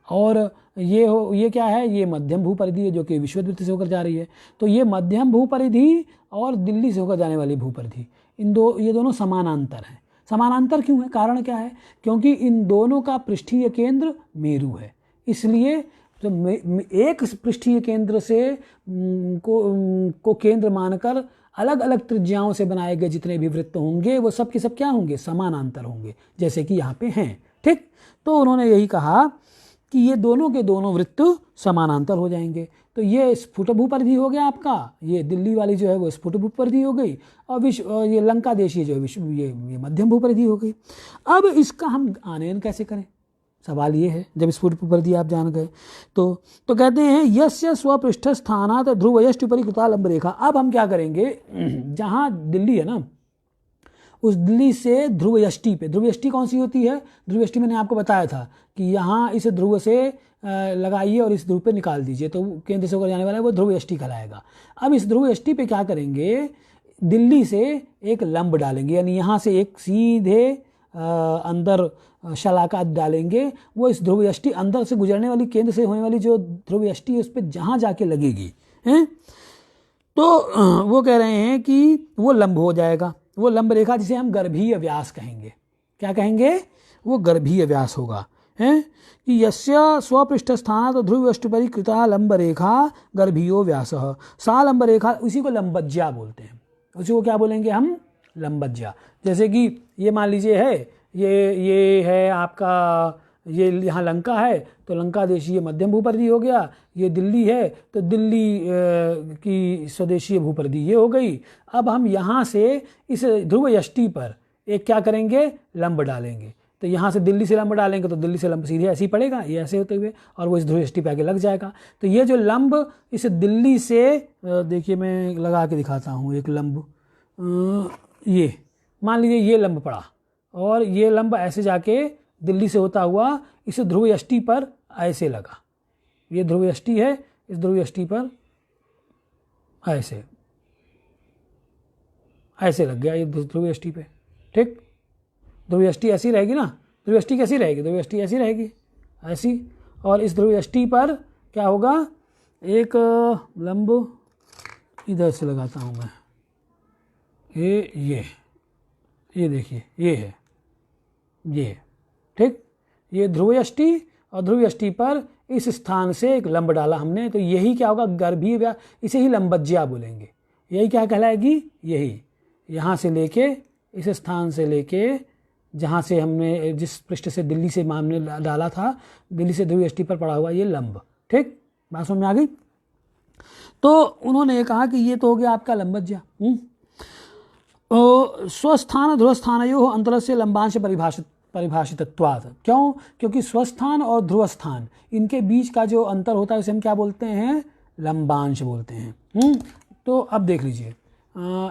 और ये क्या है, ये मध्यम भूपरिधि है जो कि विषुववृत्त से होकर जा रही है। तो ये मध्यम भूपरिधि और दिल्ली से होकर जाने वाली भूपरिधि, ये दोनों समानांतर हैं। समानांतर क्यों है, कारण क्या है, क्योंकि इन दोनों का पृष्ठीय केंद्र मेरु है, इसलिए तो एक पृष्ठीय केंद्र से को केंद्र मानकर अलग अलग त्रिज्याओं से बनाए गए जितने भी वृत्त होंगे वो सब के सब क्या होंगे, समानांतर होंगे, जैसे कि यहाँ पे हैं, ठीक। तो उन्होंने यही कहा कि ये दोनों के दोनों वृत्त समानांतर हो जाएंगे। तो ये स्फुट भूपरिधि हो गया आपका, ये दिल्ली वाली जो है वो स्फुट भूपरिधि हो गई, और ये लंका देशीय जो है ये मध्यम भूपरिधि हो गई। अब इसका हम आनयन कैसे करें, सवाल ये है। जब स्फुट भूपरिधि आप जान गए तो कहते हैं यस्य स्वपृष्ठ स्थानात् ध्रुवयष्टि उपरि कृता लंब रेखा। अब हम क्या करेंगे, जहाँ दिल्ली है ना, उस दिल्ली से ध्रुवयष्टि पे, ध्रुवयष्टि कौन सी होती है, ध्रुवयष्टि मैंने आपको बताया था कि यहाँ इस ध्रुव से लगाइए और इस ध्रुव पे निकाल दीजिए, तो केंद्र से होकर जाने वाला है वो ध्रुवयष्टि कहलाएगा। अब इस ध्रुवयष्टि पे क्या करेंगे, दिल्ली से एक लंब डालेंगे, यानी यहाँ से एक सीधे अंदर शलाका डालेंगे, वो इस ध्रुव यष्टि अंदर से गुजरने वाली, केंद्र से होने वाली जो ध्रुव यष्टि है उस पर जहाँ जाके लगेगी हैं, तो वो कह रहे हैं कि वो लंब हो जाएगा, वो लंब रेखा जिसे हम गर्भीय व्यास कहेंगे। क्या कहेंगे? वो गर्भीय व्यास होगा हैं कि यस्य स्वपृष्ठस्थानात् ध्रुवयष्टिपरि कृता लंब रेखा गर्भीयो व्यासः सा लंब रेखा, उसी को लंबज्या बोलते हैं। उसी को क्या बोलेंगे हम? लंबज्या। जैसे कि ये मान लीजिए है, ये है आपका, ये यहाँ लंका है तो लंका देशीय मध्यम भूपरिधि हो गया, ये दिल्ली है तो दिल्ली की स्वदेशीय भूपरिधि ये हो गई। अब हम यहाँ से इस ध्रुव यष्टि पर एक क्या करेंगे? लंब डालेंगे। तो यहाँ से दिल्ली से लंब डालेंगे तो दिल्ली से लंब सीधे ऐसे ही पड़ेगा, ये ऐसे होते हुए, और वो इस ध्रुव यष्टि पे आगे लग जाएगा। तो ये जो लंब इस दिल्ली से, देखिए मैं लगा के दिखाता हूँ एक लंब, ये मान लीजिए ये लंब पड़ा और ये लंब ऐसे जाके दिल्ली से होता हुआ इस ध्रुव यष्टि पर ऐसे लगा। ये ध्रुव यष्टि है, इस ध्रुव यष्टि पर ऐसे ऐसे लग गया ये ध्रुव यष्टि पे। ठीक, ध्रुव यष्टि ऐसी रहेगी ना, ध्रुव यष्टि कैसी रहेगी? ध्रुव यष्टि ऐसी रहेगी, ऐसी। और इस ध्रुव यष्टि पर क्या होगा? एक लंब इधर से लगाता हूँ मैं, ये देखिए ये है, ये ठीक, ये ध्रुव यष्टि और ध्रुव यष्टि पर इस स्थान से एक लंब डाला हमने, तो यही क्या होगा? गर्भीय व्यास, इसे ही लंबज्या बोलेंगे। यही क्या कहलाएगी? यही यहाँ से लेके इस स्थान से लेके जहाँ से हमने जिस पृष्ठ से दिल्ली से हमने डाला था, दिल्ली से ध्रुव यष्टि पर पड़ा हुआ ये लंब। ठीक, बात समझ में आ गई? तो उन्होंने कहा कि ये तो हो गया आपका लंबज्या। स्वस्थान ध्रुवस्थानयोः अंतरस्य लंबांश परिभाषितत्वात्। क्यों? क्योंकि स्वस्थान और ध्रुवस्थान इनके बीच का जो अंतर होता है उसे हम क्या बोलते हैं? लंबांश बोलते हैं। तो अब देख लीजिए,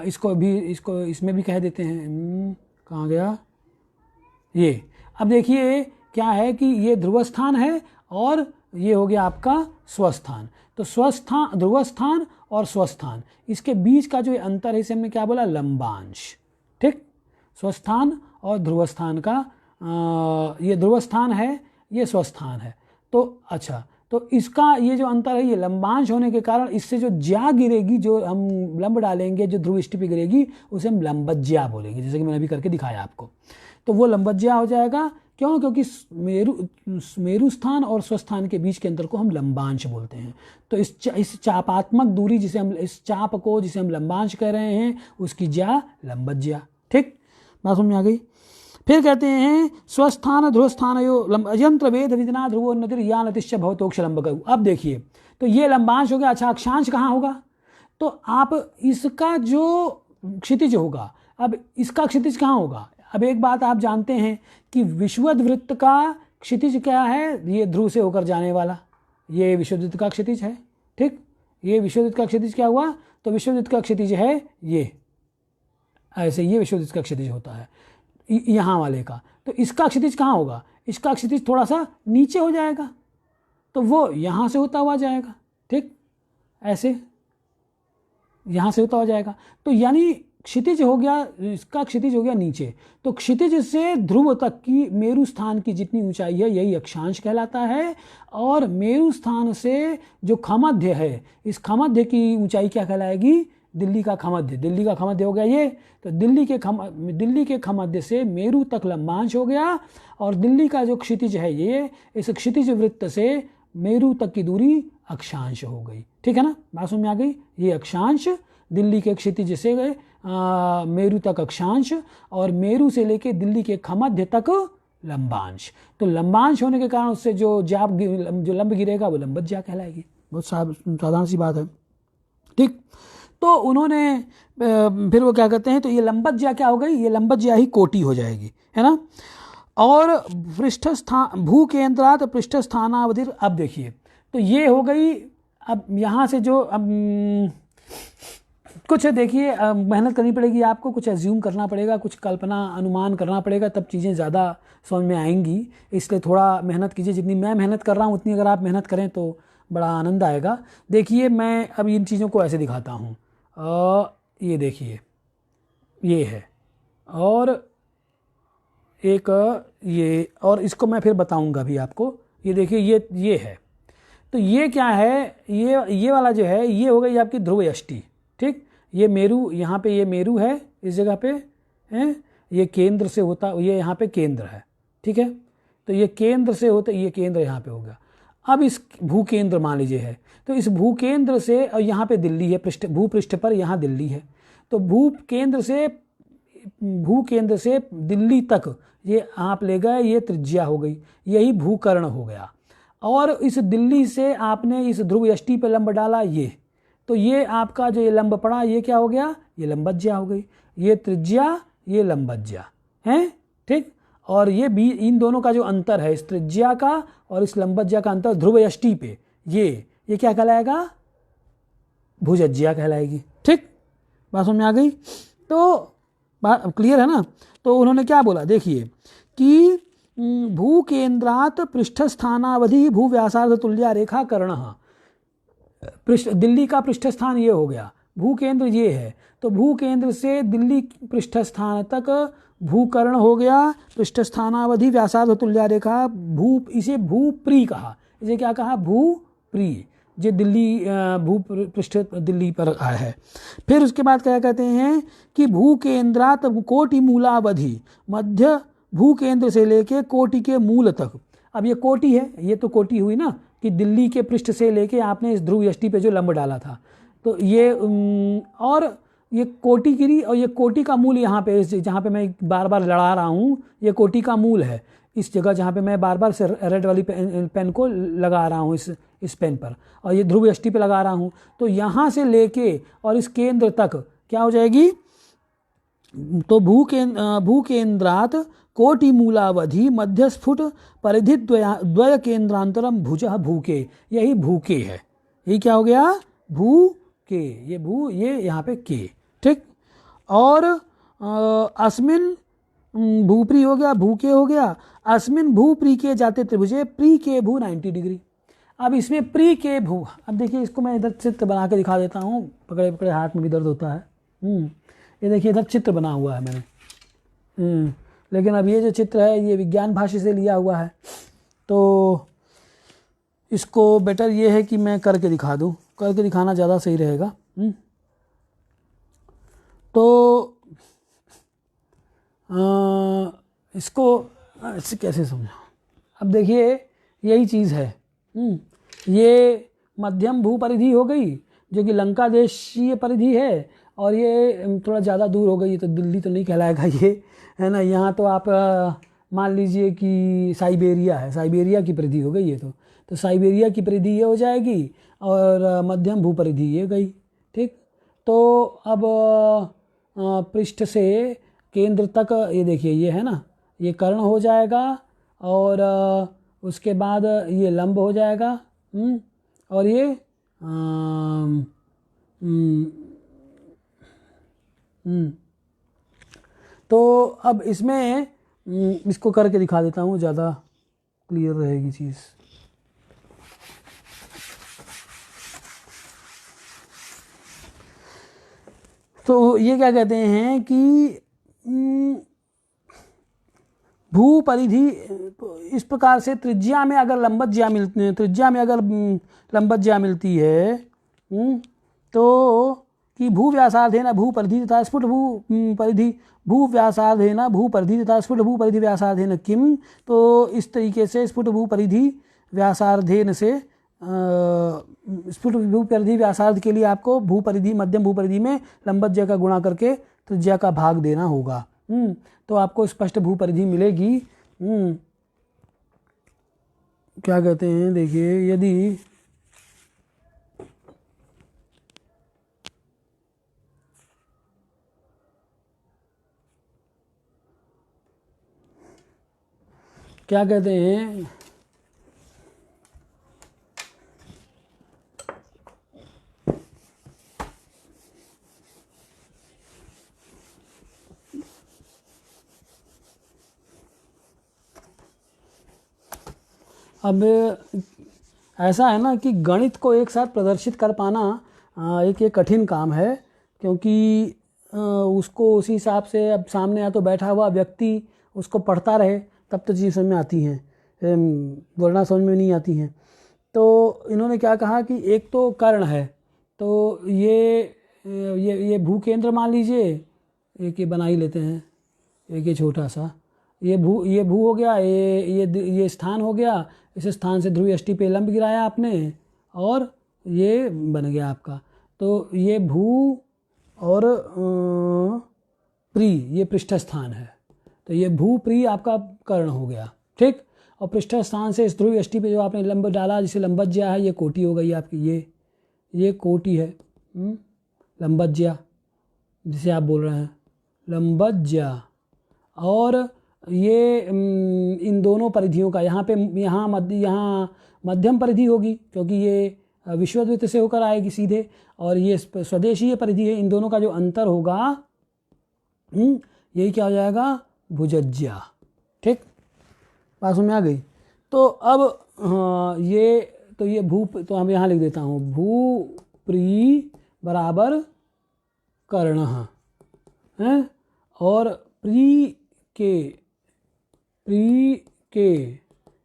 इसको इसमें भी कह देते हैं। कहाँ गया ये? अब देखिए क्या है कि ये ध्रुवस्थान है और ये हो गया आपका स्वस्थान। तो स्वस्थान, ध्रुवस्थान और स्वस्थान, इसके बीच का जो अंतर है इसे हमने क्या बोला? लंबांश। ठीक, स्वस्थान और ध्रुवस्थान का, ये ध्रुवस्थान है, ये स्वस्थान है। तो अच्छा, तो इसका ये जो अंतर है ये लंबांश होने के कारण इससे जो ज्या गिरेगी, जो हम लंब डालेंगे जो ध्रुव यष्टि पे गिरेगी, उसे हम लंबज्या बोलेंगे, जैसे कि मैंने अभी करके दिखाया आपको। तो वो लंबज्या हो जाएगा। क्यों? क्योंकि मेरु स्थान और स्वस्थान के बीच के अंतर को हम लंबांश बोलते हैं। तो इस चापात्मक दूरी जिसे हम, इस चाप को जिसे हम लंबांश कह रहे हैं, उसकी ज्या लंबज्या। ठीक, बात समझ में आ गई? फिर कहते हैं स्वस्थान ध्रुवस्थानयो यंत्र वेद विदिना ध्रुवोन्नतिर या नतिश्च भवतोक्ष लंबक। अब देखिए, तो ये लंबांश हो गया। अच्छा, अक्षांश कहाँ होगा? तो आप इसका जो क्षितिज होगा, अब इसका क्षितिज कहाँ होगा? अब एक बात आप जानते हैं कि विषुवत वृत्त का क्षितिज क्या है? ये ध्रुव से होकर जाने वाला, ये विषुवत का क्षितिज है। ठीक, ये विषुवत का क्षितिज क्या हुआ? तो विषुवत का क्षितिज है ये ऐसे, ये विषुवत का क्षितिज होता है यहाँ वाले का। तो इसका क्षितिज कहाँ होगा? इसका क्षितिज थोड़ा सा नीचे हो जाएगा, तो वो यहाँ से होता हुआ जाएगा। ठीक, ऐसे यहाँ से होता हुआ जाएगा। तो यानी क्षितिज हो गया, इसका क्षितिज हो गया नीचे। तो क्षितिज से ध्रुव तक की मेरु स्थान की जितनी ऊंचाई है यही अक्षांश कहलाता है। और मेरु स्थान से जो खमध्य है, इस खमध्य की ऊंचाई क्या कहलाएगी? दिल्ली का खमध्य। दिल्ली का खमध्य हो गया ये। तो दिल्ली के खमध्य से मेरु तक लंबांश हो गया, और दिल्ली का जो क्षितिज है ये, इस क्षितिज वृत्त से मेरु तक की दूरी अक्षांश हो गई। ठीक है ना, बात समझ में आ गई? ये अक्षांश दिल्ली के क्षितिज से मेरु तक अक्षांश, और मेरु से लेके दिल्ली के खमध्य तक लंबांश। तो लंबांश होने के कारण उससे जो लंब गिरेगा वो लंबज्या कहलाएगी। बहुत साधारण सी बात है। ठीक, तो उन्होंने फिर वो क्या कहते हैं, तो ये लंबज्या क्या हो गई? ये लंबज्या ही कोटि हो जाएगी, है ना। और पृष्ठस्थान भू केंद्रात पृष्ठस्थानावधि। अब देखिए, तो ये हो गई। अब यहाँ से जो कुछ देखिए मेहनत करनी पड़ेगी आपको, कुछ एज्यूम करना पड़ेगा, कुछ कल्पना अनुमान करना पड़ेगा, तब चीज़ें ज़्यादा समझ में आएंगी। इसलिए थोड़ा मेहनत कीजिए, जितनी मैं मेहनत कर रहा हूँ उतनी अगर आप मेहनत करें तो बड़ा आनंद आएगा। देखिए, मैं अब इन चीज़ों को ऐसे दिखाता हूँ। ये देखिए, ये है, और एक ये, और इसको मैं फिर बताऊंगा भी आपको। ये देखिए ये है, तो ये क्या है, ये वाला जो है ये हो गई आपकी ध्रुव यष्टि, ठीक। ये मेरू, यहाँ पे ये मेरू है इस जगह पे है, ये केंद्र से होता, ये यहाँ पे केंद्र है, ठीक है। तो ये केंद्र से होता, ये केंद्र यहाँ पे हो गया। अब इस भूकेंद्र मान लीजिए है, तो इस भूकेंद्र से, और यहाँ पे दिल्ली है, भूपृष्ठ पर यहाँ दिल्ली है, तो भूकेंद्र से दिल्ली तक ये आप ले गए, ये त्रिज्या हो गई, यही भूकर्ण हो गया। और इस दिल्ली से आपने इस ध्रुव यष्टि पे लंब डाला, ये, तो ये आपका जो ये लंब पड़ा, ये क्या हो गया, ये लंबज्या हो गई। ये त्रिज्या, ये लंबज्या है, ठीक। और ये भी इन दोनों का जो अंतर है, इस त्रिज्या का और इस लंबज्या का अंतर ध्रुव यष्टि पे, ये क्या कहलाएगा, भुजज्या कहलाएगी, ठीक। बात समझ में आ गई? तो बात क्लियर है ना? तो उन्होंने क्या बोला, देखिए कि भूकेंद्रात पृष्ठस्थानावधि भूव्यासार्ध तुल्या रेखा कर्ण, दिल्ली का पृष्ठस्थान ये हो गया, भूकेंद्र ये है, तो भूकेंद्र से दिल्ली पृष्ठस्थान तक भूकर्ण हो गया, पृष्ठस्थानावधि व्यासार्ध तुल्या रेखा, इसे भूप्री कहा, इसे क्या कहा, भूप्री, जो दिल्ली भूपृष्ठ दिल्ली पर आया है। फिर उसके बाद क्या कहते हैं कि भूकेंद्रात कोटि मूलावधि, मध्य भूकेंद्र से लेके कोटि के मूल तक। अब ये कोटि है, ये तो कोटि हुई ना, कि दिल्ली के पृष्ठ से लेके आपने इस ध्रुव यष्टि पे जो लंब डाला था, तो ये और ये कोटि गिरी, और ये कोटि का मूल यहाँ पे, जहाँ पे मैं बार बार लड़ा रहा हूँ, ये कोटि का मूल है, इस जगह जहाँ पे मैं बार बार से रेड वाली पेन को लगा रहा हूँ, इस पेन पर, और ये ध्रुव यष्टि पे लगा रहा हूँ, तो यहाँ से लेके और इस केंद्र तक क्या हो जाएगी, तो भूकेंद्रात कोटि मूलावधि मध्यस्फुट परिधि द्वय केंद्रांतरम भुजः भूके, यही भूके है, यही क्या हो गया, भूके, ये भू, ये यहाँ पे के, ठीक। और अस्मिन भूप्री हो गया, भूके हो गया, अस्मिन भूप्री के जाते त्रिभुजे प्री के भू 90 डिग्री। अब इसमें प्री के भू, अब देखिए इसको मैं इधर चित्र बना के दिखा देता हूँ, पकड़े पकड़े हाथ में भी दर्द होता है। ये देखिए इधर चित्र बना हुआ है मैंने, लेकिन अब ये जो चित्र है ये विज्ञान भाषा से लिया हुआ है, तो इसको बेटर ये है कि मैं करके दिखा दूँ, करके दिखाना ज़्यादा सही रहेगा। तो इसको कैसे समझा, अब देखिए यही चीज़ है, ये मध्यम भू परिधि हो गई जो कि लंका देशीय परिधि है, और ये थोड़ा ज़्यादा दूर हो गई, तो दिल्ली तो नहीं कहलाएगा ये, है ना। यहाँ तो आप मान लीजिए कि साइबेरिया है, साइबेरिया की परिधि हो गई ये, तो साइबेरिया की परिधि ये हो जाएगी, और मध्यम भू परिधि ये गई, ठीक। तो अब पृष्ठ से केंद्र तक ये देखिए ये है ना, ये कर्ण हो जाएगा, और उसके बाद ये लंब हो जाएगा, और ये तो अब इसमें इसको करके दिखा देता हूँ, ज़्यादा क्लियर रहेगी चीज़। तो ये क्या कहते हैं कि भू परिधि इस प्रकार से, त्रिज्या में अगर लंबज्या मिलती है, तो कि भू व्यासार्धेन भू परिधि तथा स्फुट भू परिधि, भू व्यासार्धेन भू परिधि तथा स्फुट भू परिधि व्यासार्धेन किम, तो इस तरीके से स्फुट भू परिधि व्यासार्धेन से स्फुट भू परिधि व्यासार्ध के लिए आपको भू परिधि, मध्यम भू परिधि में लंबज्या का गुणा करके त्रिज्या का भाग देना होगा, तो आपको स्पष्ट भू परिधि मिलेगी। क्या कहते हैं, देखिए यदि क्या कहते हैं, अब ऐसा है ना कि गणित को एक साथ प्रदर्शित कर पाना एक कठिन काम है, क्योंकि उसको उसी हिसाब से अब सामने या तो बैठा हुआ व्यक्ति उसको पढ़ता रहे तब तो चीज़ समझ में आती हैं, बोलना समझ में नहीं आती हैं। तो इन्होंने क्या कहा कि एक तो कर्ण है, तो ये भू केंद्र मान लीजिए, एक ये बना ही लेते हैं, एक ये छोटा सा ये भू हो गया, ये स्थान हो गया, इस स्थान से ध्रुव यष्टि पे लंब गिराया आपने और ये बन गया आपका। तो ये भू और प्री ये पृष्ठ स्थान है, तो ये भू प्री आपका कर्ण हो गया, ठीक। और पृष्ठ स्थान से इस ध्रुव यष्टि पे जो आपने लंब डाला, जिसे लंबज्या है, ये कोटि हो गई आपकी, ये कोटि है, लंबज्या जिसे आप बोल रहे हैं लंबज्या। और ये इन दोनों परिधियों का यहाँ मध्यम परिधि होगी, क्योंकि ये विश्वद्वृत्त से होकर आएगी सीधे, और ये स्वदेशीय परिधि है। इन दोनों का जो अंतर होगा यही क्या हो जाएगा, भुजज्या, ठीक। बात समझ में आ गई। तो अब ये भू, तो हम यहाँ लिख देता हूँ, भू प्री बराबर कर्ण है, और प्री के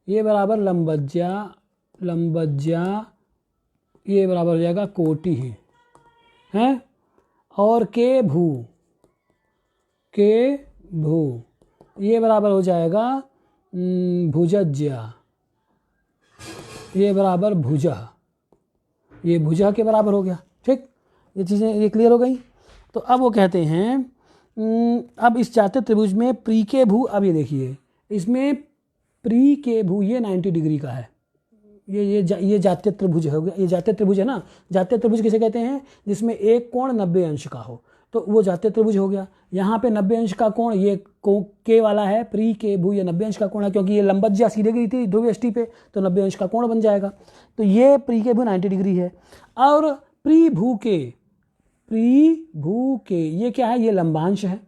ये बराबर लंबज्या ये बराबर हो जाएगा कोटि है, और के भू ये बराबर हो जाएगा भुजज्या, ये बराबर भुजा, ये भुजा के बराबर हो गया, ठीक। ये चीज़ें ये क्लियर हो गई। तो अब वो कहते हैं अब इस जातीय त्रिभुज में प्री के भू, अब ये देखिए इसमें प्री के भू ये 90 डिग्री का है, ये जातीय त्रिभुज हो गया। ये जातीय त्रिभुज है ना, जातीय त्रिभुज किसे कहते हैं, जिसमें एक कोण 90 अंश का हो, तो वो जातीय त्रिभुज हो गया। यहाँ पे 90 अंश का कोण ये के वाला है, प्री के भू ये 90 अंश का कोण है, क्योंकि ये लंबज्या सीधे गई थी ध्रुव यष्टि पे, तो 90 अंश का कोण बन जाएगा। तो ये प्री के भू 90 डिग्री है। और प्री भू के ये क्या है, ये लंबांश है,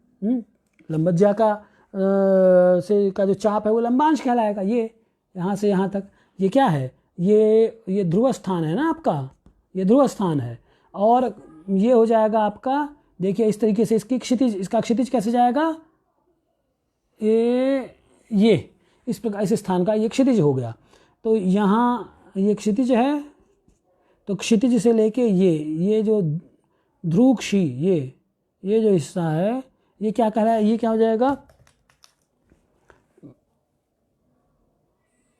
लंबज्या का जो चाप है वो लंबांश कहलाएगा। ये यहाँ से यहाँ तक ये क्या है, ये ध्रुव स्थान है ना आपका, ये ध्रुव स्थान है, और ये हो जाएगा आपका, देखिए इस तरीके से इसका क्षितिज कैसे जाएगा, ये इस प्रकार इस स्थान का ये क्षितिज हो गया। तो यहाँ ये क्षितिज है, तो क्षितिज से लेके ये जो ध्रुवक्षी ये जो हिस्सा है, ये क्या कह रहा है, ये क्या हो जाएगा,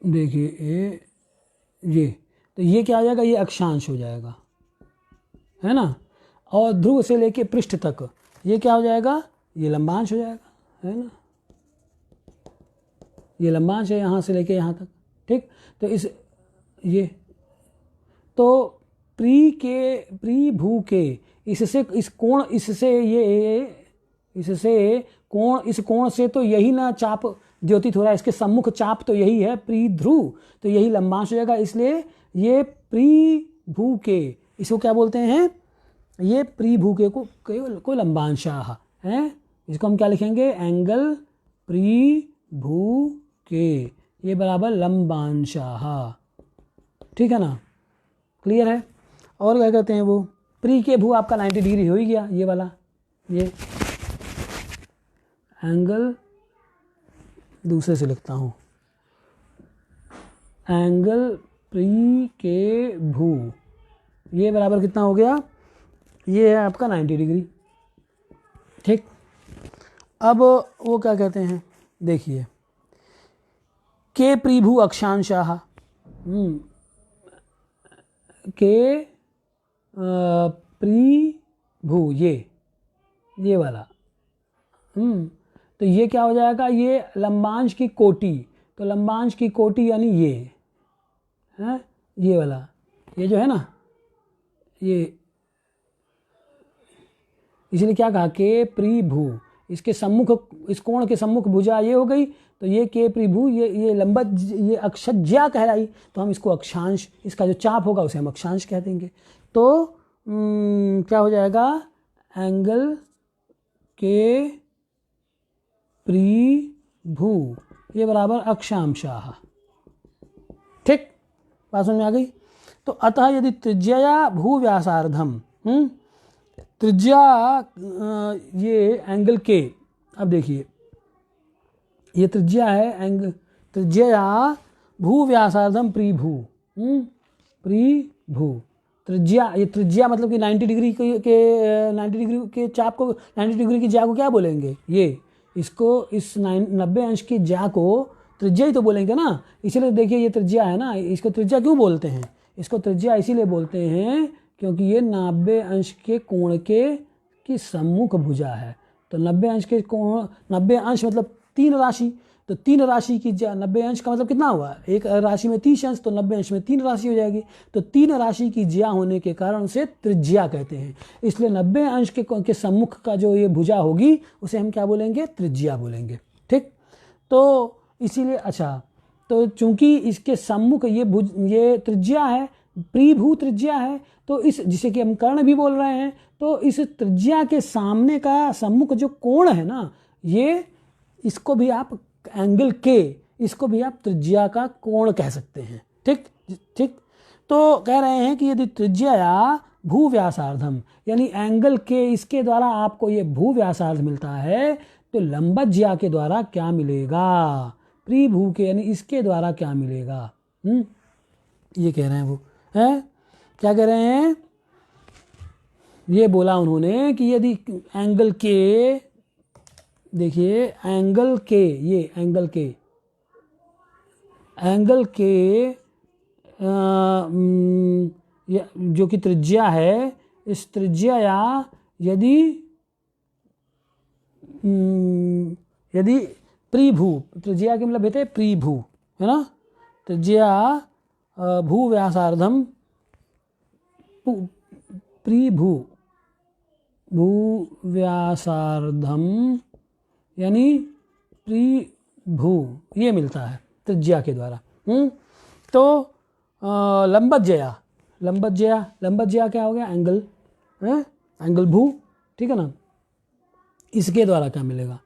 देखिए ये तो ये क्या हो जाएगा, ये अक्षांश हो जाएगा, है ना। और ध्रुव से लेके पृष्ठ तक ये क्या हो जाएगा, ये लंबांश हो जाएगा, है ना, ये लंबांश है यहाँ से लेके यहाँ तक, ठीक। तो प्री भू के इससे इस कोण से तो यही ना चाप द्योतित हो रहा है, इसके सम्मुख चाप तो यही है प्री ध्रुव, तो यही लंबांश हो जाएगा। इसलिए ये प्री भू के, इसको क्या बोलते हैं, ये प्री भू के को लंबांशाह है। इसको हम क्या लिखेंगे, एंगल प्री भू के ये बराबर लंबांशाह, ठीक है ना, क्लियर है। और क्या कहते हैं, वो प्री के भू आपका 90 डिग्री हो ही गया, ये वाला, ये एंगल दूसरे से लिखता हूँ, एंगल प्री के भू ये बराबर कितना हो गया, ये है आपका 90 डिग्री, ठीक। अब वो क्या कहते हैं, देखिए के प्रीभू अक्षांशाह, के प्रीभू ये वाला, तो ये क्या हो जाएगा, ये लंबांश की कोटि, तो लंबांश की कोटि यानी ये है, ये वाला, ये जो है ना, ये इसलिए क्या कहा, के प्रीभू, इसके सम्मुख, इस कोण के सम्मुख भुजा ये हो गई, तो ये के प्रीभू ये लंबत, ये अक्षज्या कहलाई, तो हम इसको अक्षांश, इसका जो चाप होगा उसे हम अक्षांश कह देंगे। तो क्या हो जाएगा, एंगल के प्रीभू ये बराबर अक्षांशाह, ठीक, बात समझ में आ गई। तो अतः यदि त्रिज्या भू व्यासार्धम, त्रिज्या ये एंगल के, अब देखिए ये त्रिज्या है, त्रिज्या भू व्यासार्धम प्रीभू, प्रीभू त्रिज्या। ये त्रिज्या मतलब कि 90 डिग्री के 90 डिग्री के चाप को, 90 डिग्री की ज्या को क्या बोलेंगे? ये इसको, इस 90 अंश की ज्या को त्रिज्या ही तो बोलेंगे ना। इसीलिए देखिए ये त्रिज्या है ना, इसको त्रिज्या क्यों बोलते हैं? इसको त्रिज्या इसीलिए बोलते हैं क्योंकि ये 90 अंश के कोण की सम्मुख भुजा है। तो 90 अंश के कोण, 90 अंश मतलब 3 राशि, तो 3 राशि की ज्या, 90 अंश का मतलब कितना हुआ? एक राशि में 30 अंश, तो 90 अंश में 3 राशि हो जाएगी। तो 3 राशि की ज्या होने के कारण से त्रिज्या कहते हैं। इसलिए 90 अंश के सम्मुख का जो ये भुजा होगी उसे हम क्या बोलेंगे? त्रिज्या बोलेंगे। ठीक, तो इसीलिए अच्छा, तो चूंकि इसके सम्मुख ये त्रिज्या है, प्रीभू त्रिज्या है, तो इस, जिसे कि हम कर्ण भी बोल रहे हैं, तो इस त्रिज्या के सामने का सम्मुख जो कोण है ना, ये, इसको भी आप एंगल के, इसको भी आप त्रिज्या का कोण कह सकते हैं। ठीक ठीक, तो कह रहे हैं कि यदि त्रिज्या भू व्यासार्धम, यानी एंगल के, इसके द्वारा आपको ये भू व्यासार्ध मिलता है, तो लंबज्या के द्वारा क्या मिलेगा? प्रीभू के, यानी इसके द्वारा क्या मिलेगा? ये कह रहे हैं वो, है क्या कह रहे हैं? ये बोला उन्होंने कि यदि एंगल के, देखिए एंगल के, ये एंगल के जो कि त्रिज्या है, इस त्रिज्या यदि प्रीभू, त्रिज्या के मतलब है प्रीभू, है ना, त्रिज्या भू व्यासार्धम प्रीभू, भू व्यासार्धम यानी प्रीभू, ये मिलता है त्रिज्या के द्वारा। तो लंबज्या क्या हो गया? एंगल, एंगल भू, ठीक है ना, इसके द्वारा क्या मिलेगा?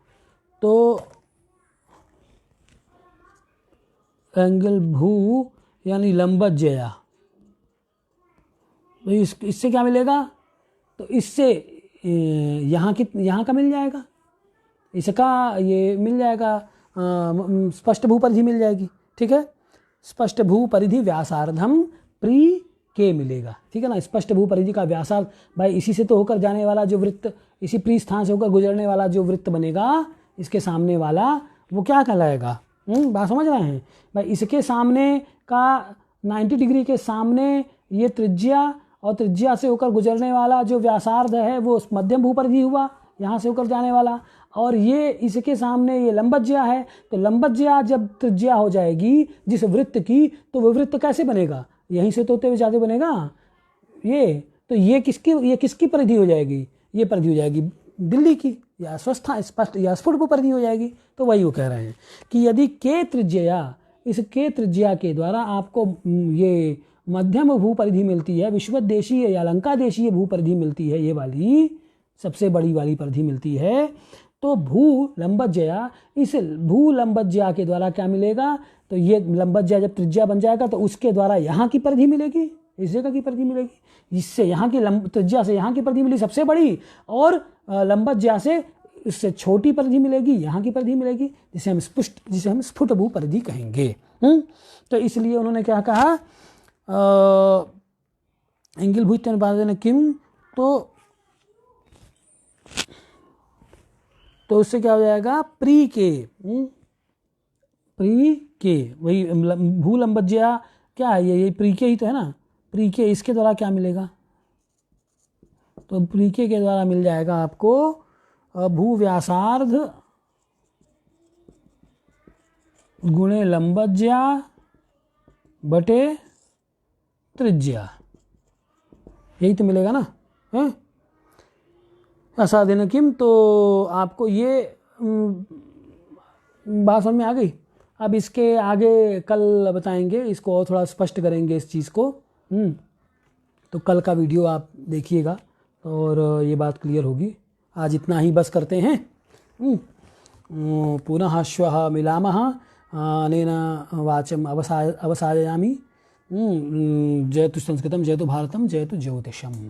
तो एंगल भू यानी लंबज्या, तो इससे क्या मिलेगा? तो इससे यहाँ का मिल जाएगा, इसका ये मिल जाएगा, स्पष्ट भू परिधि मिल जाएगी। ठीक है, स्पष्ट भू परिधि व्यासार्धम प्री के मिलेगा। ठीक है ना, स्पष्ट भू परिधि का व्यासार्ध, भाई इसी से तो होकर जाने वाला जो वृत्त, इसी प्री स्थान से होकर गुजरने वाला जो वृत्त बनेगा, इसके सामने वाला, वो क्या कहलाएगा? बात समझ रहे हैं भाई? इसके सामने का 90 डिग्री के सामने ये त्रिज्या, और त्रिज्या से होकर गुजरने वाला जो व्यासार्ध है वो मध्यम भूपरिधि हुआ, यहाँ से होकर जाने वाला। और ये इसके सामने ये लंबज्या है, तो लंबज्या जब त्रिज्या हो जाएगी जिस वृत्त की, तो वो वृत्त कैसे बनेगा? यहीं से तो होते हुए जाते बनेगा ये। तो ये किसकी परिधि हो जाएगी? ये परिधि हो जाएगी दिल्ली की, या स्वस्था स्पष्ट या स्फुट परिधि हो जाएगी। तो वही वो कह रहे हैं कि यदि के त्रिज्या, इस के त्रिज्या के द्वारा आपको ये मध्यम भूपरिधि मिलती है, विश्वदेशीय या लंकादेशीय भूपरिधि मिलती है, ये वाली सबसे बड़ी वाली परिधि मिलती है, तो भू लंबज्या, इस भू लंबज्या के द्वारा क्या मिलेगा? तो ये लंबज्या जब त्रिज्या बन जाएगा तो उसके द्वारा यहाँ की परिधि मिलेगी, इस जगह की परिधि मिलेगी, जिससे यहाँ की त्रिज्या से यहाँ की परिधि मिली सबसे बड़ी, और लंबज्या से इससे छोटी परिधि मिलेगी, यहाँ की परिधि मिलेगी, जिसे हम स्फुट भू परिधि कहेंगे। तो इसलिए उन्होंने क्या कहा? एंगल भूत किम, तो उससे क्या हो जाएगा? प्री के, वही भू लंबज्या क्या है? ये प्री के ही तो है ना, प्री के, इसके द्वारा क्या मिलेगा? तो प्री के द्वारा मिल जाएगा आपको भू व्यासार्ध गुणे लंबज्या बटे त्रिज्या, यही तो मिलेगा ना, है ऐसा देना किम। तो आपको ये बात समझ में आ गई? अब इसके आगे कल बताएंगे, इसको और थोड़ा स्पष्ट करेंगे इस चीज़ को। तो कल का वीडियो आप देखिएगा और ये बात क्लियर होगी। आज इतना ही बस करते हैं। पुनः श्वः मिलामः, अनेन वाचम् अवसादयामि। जयतु संस्कृतं, जयतु भारतं, जयतु ज्योतिषम्।